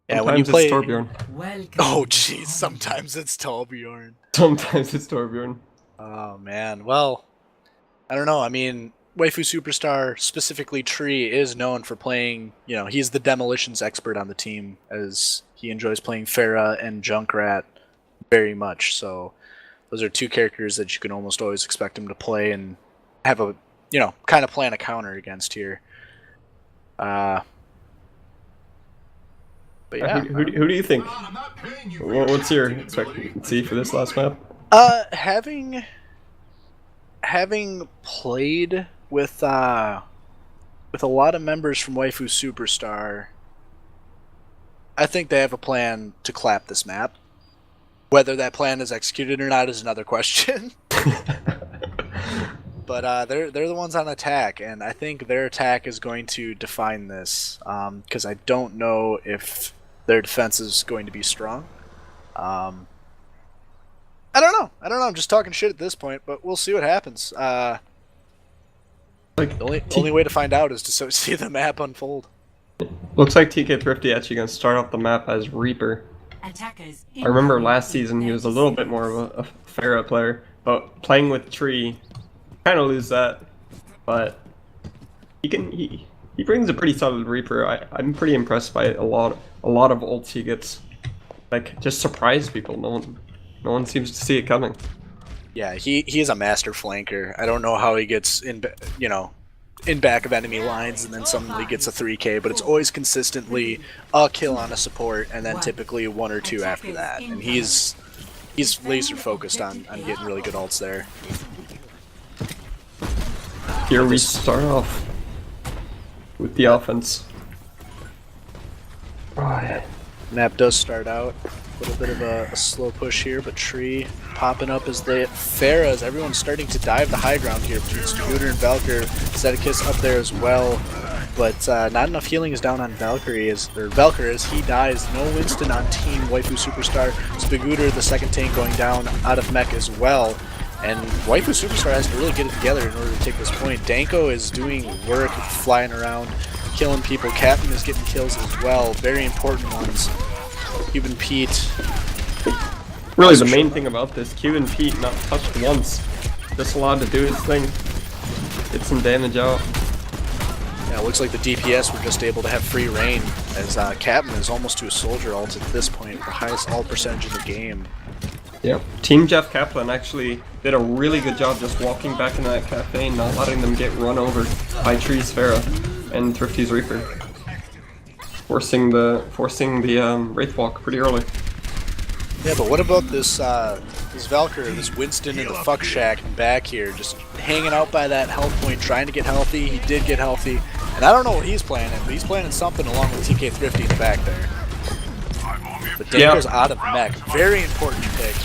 Yeah, Sometimes when you play it's Torbjorn. Welcome. Oh jeez, sometimes it's Torbjorn. Sometimes it's Torbjorn. Oh man, well, I don't know. I mean, Waifu Superstar, specifically Tree, is known for playing, you know, he's the demolitions expert on the team, as he enjoys playing Pharah and Junkrat very much. So those are two characters that you can almost always expect him to play and have a, you know, kind of plan a counter against here. But yeah. Who do you think? What's your expectancy for this last map? Having played with a lot of members from Waifu Superstar, I think they have a plan to clap this map. Whether that plan is executed or not is another question. But they're the ones on attack, and I think their attack is going to define this. Because I don't know if their defense is going to be strong. I don't know. I'm just talking shit at this point, but we'll see what happens. The only way to find out is to see the map unfold. Looks like TK Thrifty actually going to start off the map as Reaper. Attackers. I remember last season he was a little bit more of a Pharah player, but playing with Tree, kind of lose that. But he brings a pretty solid Reaper. I'm pretty impressed by a lot of ults he gets. Like, just surprise people. No one seems to see it coming. Yeah, he is a master flanker. I don't know how he gets in back of enemy lines and then suddenly gets a 3K, but it's always consistently a kill on a support and then typically 1 or 2 after that. And he's laser focused on getting really good ults there. Here we start off with the offense. Right. Map does start out a little bit of a slow push here, but Tree popping up as everyone's starting to dive the high ground here between Scooter and Valkyr. Zedekis up there as well, but not enough healing is down on Valkyr as he dies. No Winston on team Waifu Superstar. Spagooter, the second tank, going down out of mech as well. And Waifu Superstar has to really get it together in order to take this point. Danko is doing work, flying around, killing people. Captain is getting kills as well, very important ones. Cuban Pete. Really, the main thing about this, Cuban Pete not touched once. Just allowed to do his thing. Get some damage out. Yeah, it looks like the DPS were just able to have free reign, as Captain is almost to a soldier ult at this point, the highest ult percentage in the game. Yep. Team Jeff Kaplan actually did a really good job just walking back into that cafe and not letting them get run over by Tree's Pharah and Thrifty's Reaper. Forcing the Wraith Walk pretty early. Yeah, but what about this Valkyr, this Winston in the fuck shack back here, just hanging out by that health point, trying to get healthy. He did get healthy, and I don't know what he's planning, but he's planning something along with TK Thrifty in the back there. But Danko's out of mech. Very important pick,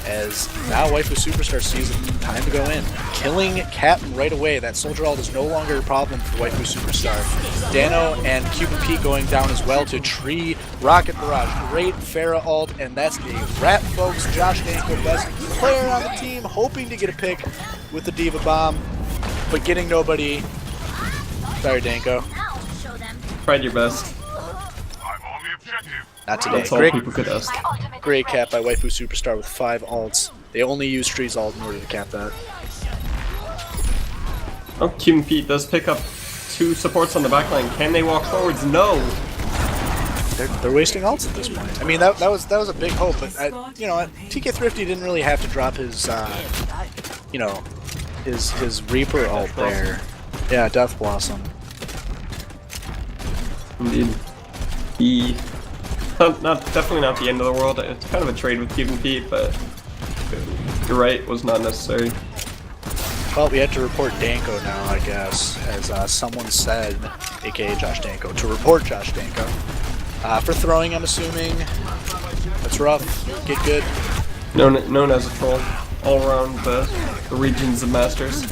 as now Waifu Superstar sees it time to go in. Killing Captain right away. That soldier ult is no longer a problem for Waifu Superstar. Dano and Cuban Pete going down as well to Tree Rocket Barrage. Great Pharah ult, and that's a wrap, folks. Josh Danko, best player on the team, hoping to get a pick with the Diva Bomb, but getting nobody. Sorry, Danko. Tried your best. Not today. That's all people could ask. Great cap by Waifu Superstar with 5 ults. They only use Tree's ult in order to cap that. Oh, Cuban Pete does pick up 2 supports on the backline. Can they walk forwards? No. They're wasting ults at this point. I mean, that was a big hope, but you know, TK Thrifty didn't really have to drop his his Reaper ult there. Yeah, Death Blossom. Indeed. Definitely not the end of the world. It's kind of a trade with Cuban Pete, but you're right, it was not necessary. Well, we have to report Danko now, I guess, as someone said, aka Josh Danko, to report Josh Danko. For throwing, I'm assuming. That's rough. Get good. Known as a troll all around the regions of Masters.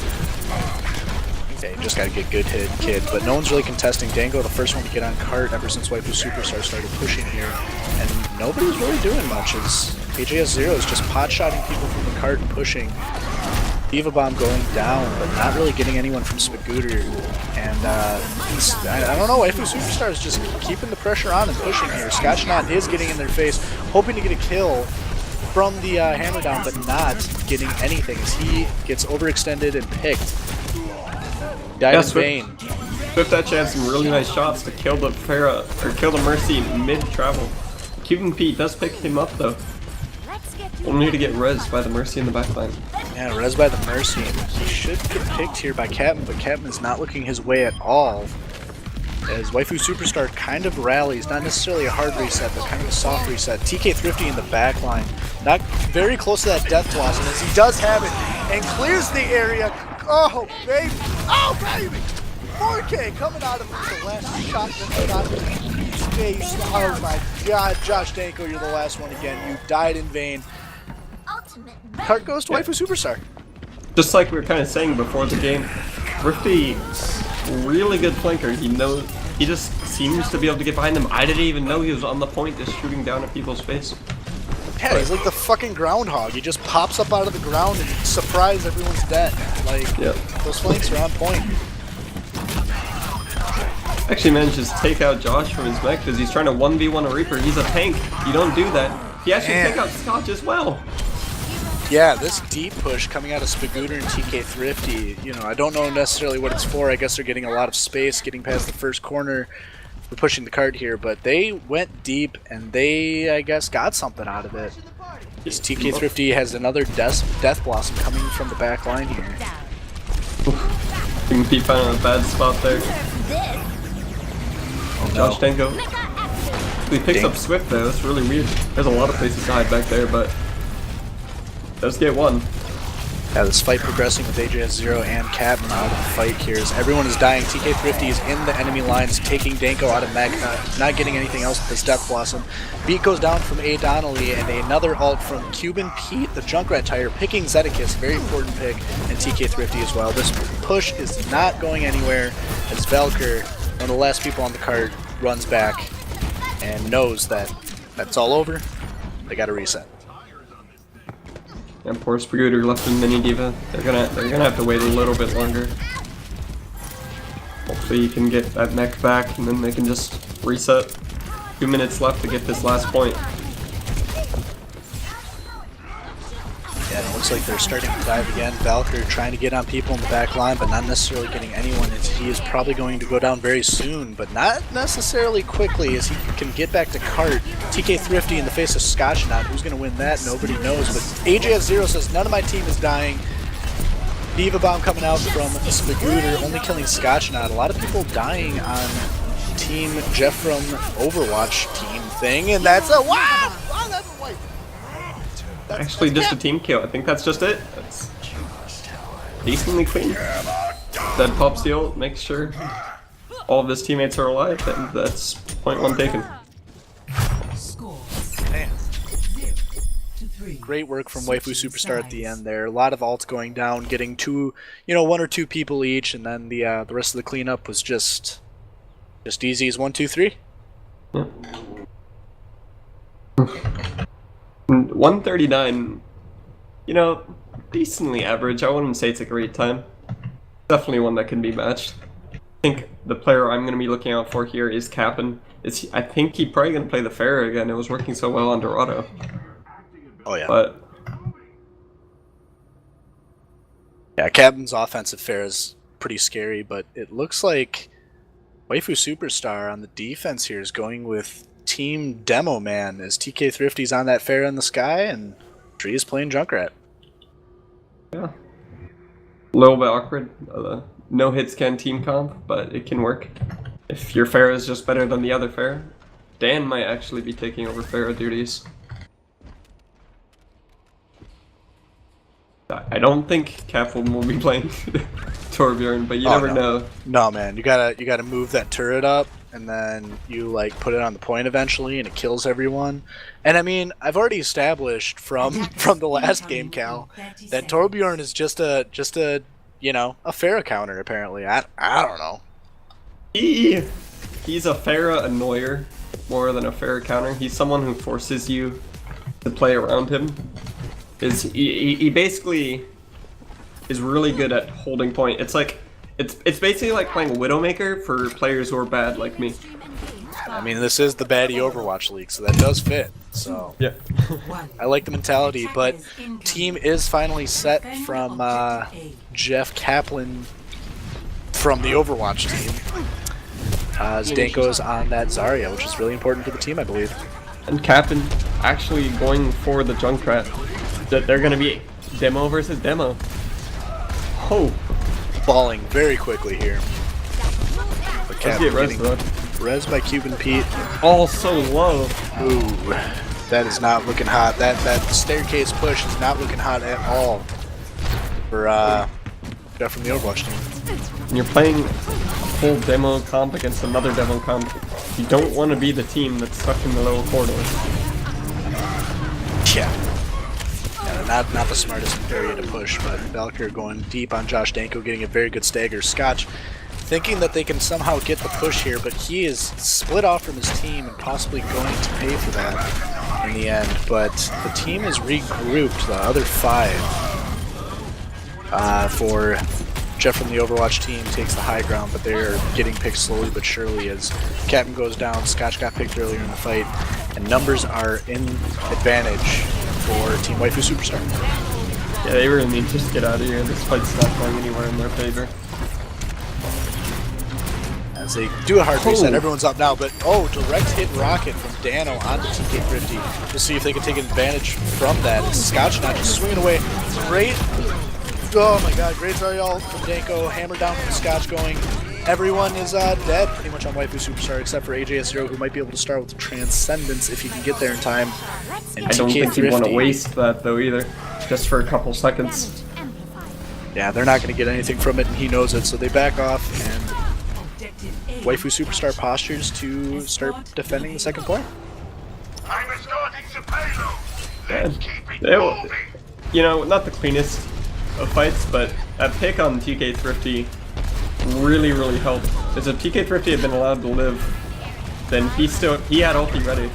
Okay, you just gotta get good hit, kid. But no one's really contesting. Dango, the first one to get on cart ever since Waifu Superstar started pushing here. And nobody's really doing much, as AJS0 is just pot-shotting people from the cart and pushing. Diva Bomb going down, but not really getting anyone from Spagooter. And I don't know, Waifu Superstar is just keeping the pressure on and pushing here. Scotchknot is getting in their face, hoping to get a kill from the hammer down, but not getting anything as he gets overextended and picked. Died in vain. Swift actually had some really nice shots to kill the Pharah, or kill the Mercy mid-travel. Cuban Pete does pick him up though. Only to get rezzed by the Mercy in the backline. Yeah, rezzed by the Mercy. He should get picked here by Captain, but Captain is not looking his way at all. As Waifu Superstar kind of rallies, not necessarily a hard reset, but kind of a soft reset. TK Thrifty in the backline, not very close to that Death Blossom, as he does have it, and clears the area. Oh, baby! Oh, baby! 4K coming out of the last shot that got his face. Oh my god, Josh Danko, you're the last one again. You died in vain. Cart goes to Waifu Superstar. Just like we were kind of saying before the game, Thrifty, really good flanker. He just seems to be able to get behind them. I didn't even know he was on the point just shooting down at people's face. Yeah, he's like the fucking groundhog. He just pops up out of the ground and surprise everyone's dead. Like, those flanks are on point. Actually manages to take out Josh from his mech because he's trying to 1v1 a Reaper. He's a tank. You don't do that. He actually took out Scotch as well. Yeah, this deep push coming out of Spagooter and TK Thrifty, you know, I don't know necessarily what it's for. I guess they're getting a lot of space, getting past the first corner. We're pushing the cart here, but they went deep and they, I guess, got something out of it. This TK Thrifty has another Death Blossom coming from the back line here. You can be found in a bad spot there. Oh, no. Josh Danko. He picks up Swift though, that's really weird. There's a lot of places to hide back there, but does get one. Yeah, this fight progressing with AJ0 and Captain out of the fight here as everyone is dying. TK Thrifty is in the enemy lines, taking Danko out of mech, not getting anything else with this Death Blossom. Beat goes down from A. Donnelly, and another ult from Cuban Pete, the Junkrat Tire, picking Zedekiss, very important pick, and TK Thrifty as well. This push is not going anywhere as Valkyr, one of the last people on the card, runs back and knows that that's all over. They gotta reset. And poor Spagooter left in mini diva. They're gonna have to wait a little bit longer. Hopefully you can get that mech back and then they can just reset. 2 minutes left to get this last point. Yeah, it looks like they're starting to dive again. Valkyr trying to get on people in the back line, but not necessarily getting anyone. He is probably going to go down very soon, but not necessarily quickly as he can get back to cart. TK Thrifty in the face of Scotchnaut. Who's going to win that? Nobody knows, but AJS0 says none of my team is dying. Diva Bomb coming out from Spagooter, only killing Scotchnaut. A lot of people dying on Team Jeff from Overwatch team thing, and that's a wow! Oh, that's a wipe. Actually, just a team kill. I think that's just it. That's decently clean. Dead pop steal makes sure all of his teammates are alive, and that's point one taken. Score Man. 0-3. Great work from Waifu Superstar at the end there. A lot of ults going down, getting one or two people each, and then the rest of the cleanup was just easy as 1, 2, 3. Yeah. 139, decently average. I wouldn't say it's a great time. Definitely one that can be matched. I think the player I'm going to be looking out for here is Cap'n. I think he's probably going to play the Pharah again. It was working so well on Dorado. Oh yeah. But yeah, Captain's offensive fare is pretty scary, but it looks like Waifu Superstar on the defense here is going with Team Demo Man as TK Thrifty's on that Pharah in the sky and Tree is playing Junkrat. yeah, a little bit awkward. No hit scan team comp, but it can work. If your Pharah is just better than the other Pharah, Dan might actually be taking over Pharah duties. I don't think Captain will be playing Torbjorn, but you never know. No man, you gotta move that turret up and then you put it on the point eventually and it kills everyone. And I mean, I've already established from the last game, Cal, that Torbjorn is just a Pharah counter apparently. I don't know. He's a Pharah annoyer more than a Pharah counter. He's someone who forces you to play around him. He basically is really good at holding point. It's basically like playing Widowmaker for players who are bad like me. I mean, this is the baddie Overwatch League, so that does fit. So Yeah. I like the mentality, but team is finally set from Jeff Kaplan from the Overwatch team. As Danko's on that Zarya, which is really important for the team, I believe. And Captain actually going for the Junkrat. That they're gonna be demo versus demo. Oh, Falling very quickly here. But let's get res getting though. res by Cuban Pete. All so low. Ooh, that is not looking hot. That staircase push is not looking hot at all for Jeff from the Overwatch team. When you're playing a full demo comp against another demo comp, you don't want to be the team that's stuck in the lower corridor. Yeah. Not the smartest area to push, but Valkyr going deep on Josh Danko, getting a very good stagger. Scotch thinking that they can somehow get the push here, but he is split off from his team and possibly going to pay for that in the end. But the team is regrouped, the other 5 for Jeff from the Overwatch team takes the high ground, but they're getting picked slowly but surely as Captain goes down. Scotch got picked earlier in the fight, and numbers are in advantage for Team Waifu Superstar. Yeah, they really need to just get out of here. This fight's not going anywhere in their favor. As they do a hard reset, everyone's up now, but direct hit rocket from Dano onto TK Thrifty. We'll see if they can take advantage from that. Scotch not just swinging away. Great. Oh my god, great Zariel from Danko. Hammer down from Scotch going. Everyone is dead pretty much on Waifu Superstar except for AJ0, who might be able to start with Transcendence if he can get there in time. And I don't TK think you want to Thrifty, waste that though either, just for a couple seconds. Yeah, they're not going to get anything from it, and he knows it, so they back off, and Objective A. Waifu Superstar postures to start defending the second point. I'm escorting the payload. Yeah. Keep it They- moving. You know, not the cleanest of fights, but that pick on TK Thrifty really, really helped. Because if TK Thrifty had been allowed to live, then he had ulti ready.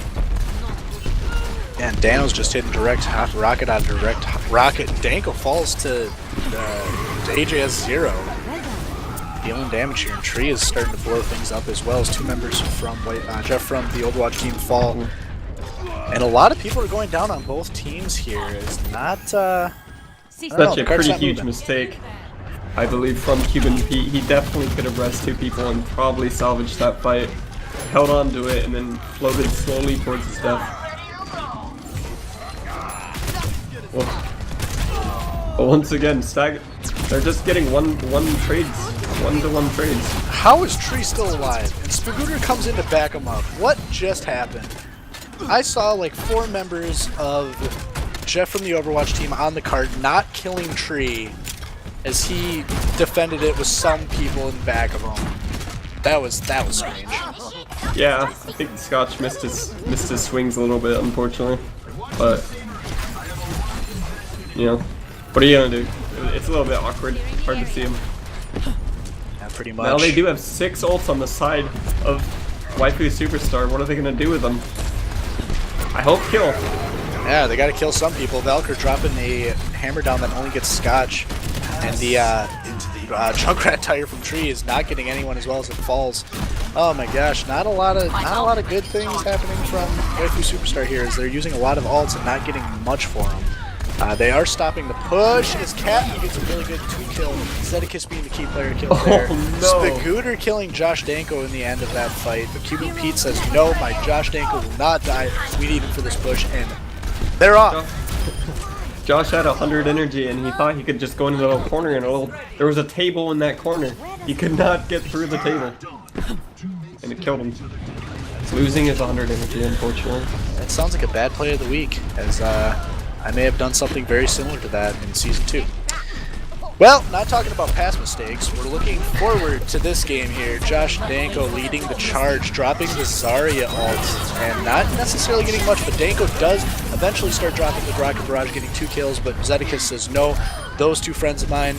And Dano's just hitting direct hot rocket on direct rocket. Danko falls to AJS 0. Dealing damage here, and Tree is starting to blow things up as well as two members from Jeff from the Overwatch team fall. And a lot of people are going down on both teams here. It's not Such know, a the card's pretty not huge moving. mistake, I believe, from Cuban Pete. He definitely could have rested two people and probably salvaged that fight. Held on to it and then floated slowly towards his death. But once again, they're just getting one-to-one trades. How is Tree still alive? And Spagooter comes in to back him up. What just happened? I saw like 4 members of Jeff from the Overwatch team on the card not killing Tree as he defended it with some people in back of him. That was strange. Yeah, I think Scotch missed his swings a little bit, unfortunately. But you know, what are you gonna do? It's a little bit awkward, hard to see him. Yeah, pretty much. Now they do have 6 ults on the side of Waifu Superstar. What are they gonna do with them? I hope kill. Yeah, they gotta kill some people. Valkyr dropping a hammer down that only gets Scotch. And the Junkrat tire from Tree is not getting anyone as well as it falls. Oh my gosh, not a lot of good things happening from Waifu Superstar here as they're using a lot of ults and not getting much for them. They are stopping the push as Captain gets a really good 2-kill. Zedekis being the key player killed there. no. Spagooter killing Josh Danko in the end of that fight. But Cuban Pete says, no, my Josh Danko will not die. We need him for this push. And they're off. Josh had 100 energy and he thought he could just go into the little corner and there was a table in that corner. He could not get through the table. And it killed him. Losing his 100 energy, unfortunately. That sounds like a bad play of the week, as I may have done something very similar to that in Season 2. Well, not talking about past mistakes, we're looking forward to this game here. Josh Danko leading the charge, dropping the Zarya ult, and not necessarily getting much, but Danko does eventually start dropping the Rocket Barrage, getting 2 kills, but Zedekis says, no, those 2 friends of mine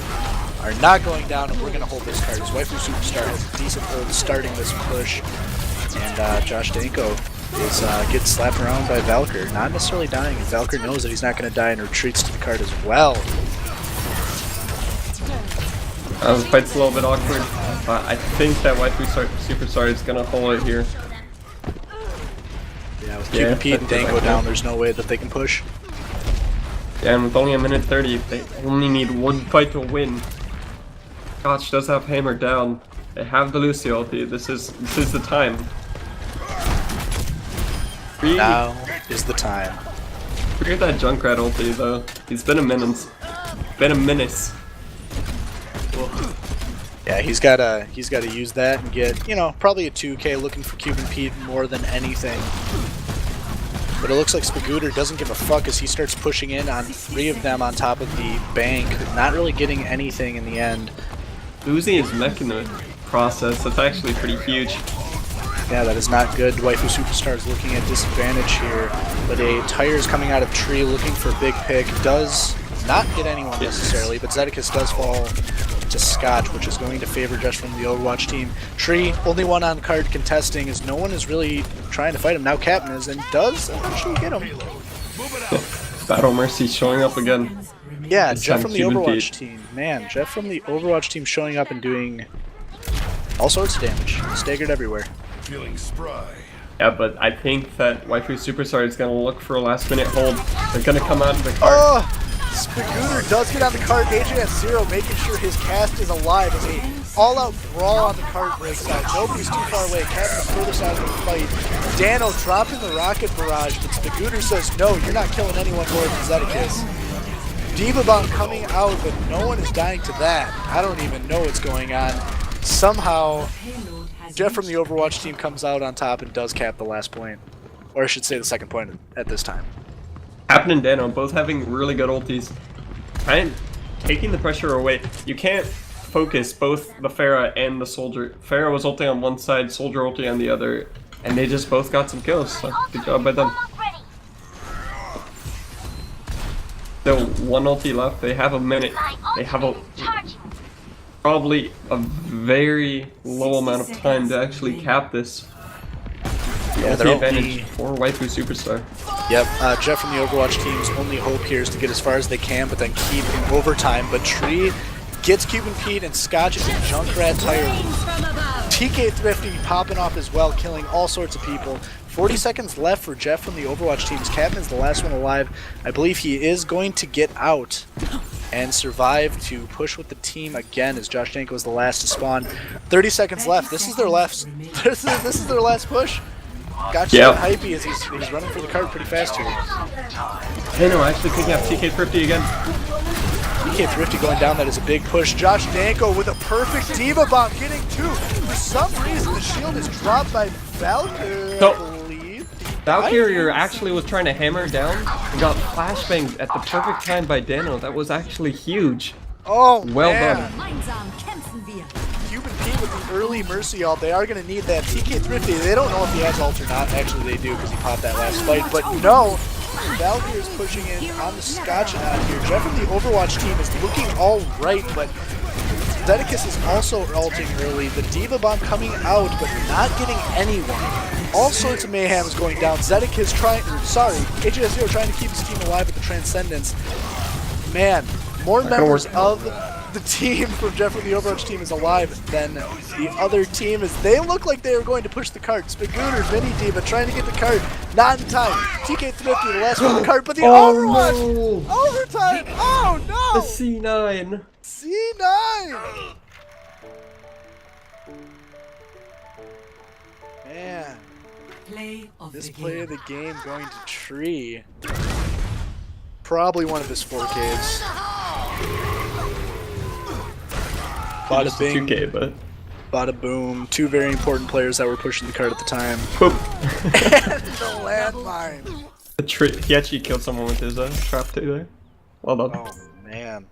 are not going down, and we're going to hold this card. As Waifu Superstar has a decent hold starting this push, and Josh Danko is getting slapped around by Valkyr, not necessarily dying, and Valkyr knows that he's not going to die and retreats to the card as well. The fight's a little bit awkward, but I think that Waifu Superstar is gonna hold it here. Yeah, with Cuban Pete and Dango down, there's no way that they can push. Yeah, and with only a minute 30, they only need 1 fight to win. Scotch does have hammer down. They have the Lucy ulti. This is the time. Now is the time. Forget that Junkrat ulti though. He's been a menace. Yeah, he's gotta use that and get, you know, probably a 2K looking for Cuban Pete more than anything. But it looks like Spagooter doesn't give a fuck as he starts pushing in on 3 of them on top of the bank, not really getting anything in the end. Losing his mech in the process, that's actually pretty huge. Yeah, that is not good. Waifu Superstar is looking at disadvantage here, but a tire is coming out of Tree looking for a big pick. Does not get anyone necessarily, but Zedekis does fall to Scotch, which is going to favor just from the Overwatch team. Tree, only one on card contesting, as no one is really trying to fight him. Now Captain is, and does eventually get him. Battle Mercy showing up again. Yeah, This Jeff time from the Cuban Overwatch Pete. team. Man, Jeff from the Overwatch team showing up and doing all sorts of damage. Staggered everywhere. Feeling spry. Yeah, but I think that Waifu Superstar is gonna look for a last minute hold. They're gonna come out of the card. Oh! Spagooter does get on the card, AJ at 0, making sure his cast is alive as a all-out brawl on the card breaks out. Nobody's too far away. Captain's further side of the fight. Dano dropping the rocket barrage, but Spagooter says, no, you're not killing anyone more than Zedekis. Diva Bomb coming out, but no one is dying to that. I don't even know what's going on. Somehow, Jeff from the Overwatch team comes out on top and does cap the last point. Or I should say the second point at this time. Captain and Dano both having really good ultis. taking the pressure away. You can't focus both the Pharah and the Soldier. Pharah was ulting on one side, Soldier ulting on the other, and they just both got some kills, so good job by them. Still one ulti left, they have a minute. They have probably a very low amount of time to actually cap this. Yeah, The advantage for Waifu Superstar. Yep, Jeff from the Overwatch team's only hope here is to get as far as they can, but then keep in overtime. But Tree gets Cuban Pete and Scotch is a Junkrat tire. TK Thrifty popping off as well, killing all sorts of people. 40 seconds left for Jeff from the Overwatch team. Captain's the last one alive. I believe he is going to get out and survive to push with the team again as Josh Danko is the last to spawn. 30 seconds left. This is their last. This is their last push. Gotcha. Yep. Hypey as he's running for the card pretty fast here. Hey, no, actually picking up TK Thrifty again. TK Thrifty going down, that is a big push. Josh Danko with a perfect Diva Bomb getting two. For some reason the shield is dropped by Valkyrie, So, I believe. Valkyrie actually was trying to hammer down and got flashbanged at the perfect time by Dano. That was actually huge. Oh, Well man. done. Gemeinsam kämpfen wir. Cuban Pete with the early Mercy ult. They are going to need that. TK Thrifty, they don't know if he has ult or not. Actually, they do because he popped that last fight. But no, Valkyrie is pushing in on the Scotch and out here. Jeff from the Overwatch team is looking all right, but Zedekis is also ulting early. The Diva Bomb coming out, but not getting anyone. All sorts of mayhem is going down. Zedekis HSO trying to keep his team alive with the Transcendence. Man, more members of the team from Jeff from the Overwatch team is alive than the other team as they look like they are going to push the cart. Spagooter, Mini Diva trying to get the cart. Not in time. TK Thrifty the last one on the cart, but the Overwatch! No. Overtime! Oh The no! C9. C9! Man, Play of this the play game. of the game going to Tree. Probably one of his 4Ks. Bada Just a bing, 2K, but bada boom. Two very important players that were pushing the card at the time. poop. The landmine. He actually killed someone with his trap too there. Well done. Oh man.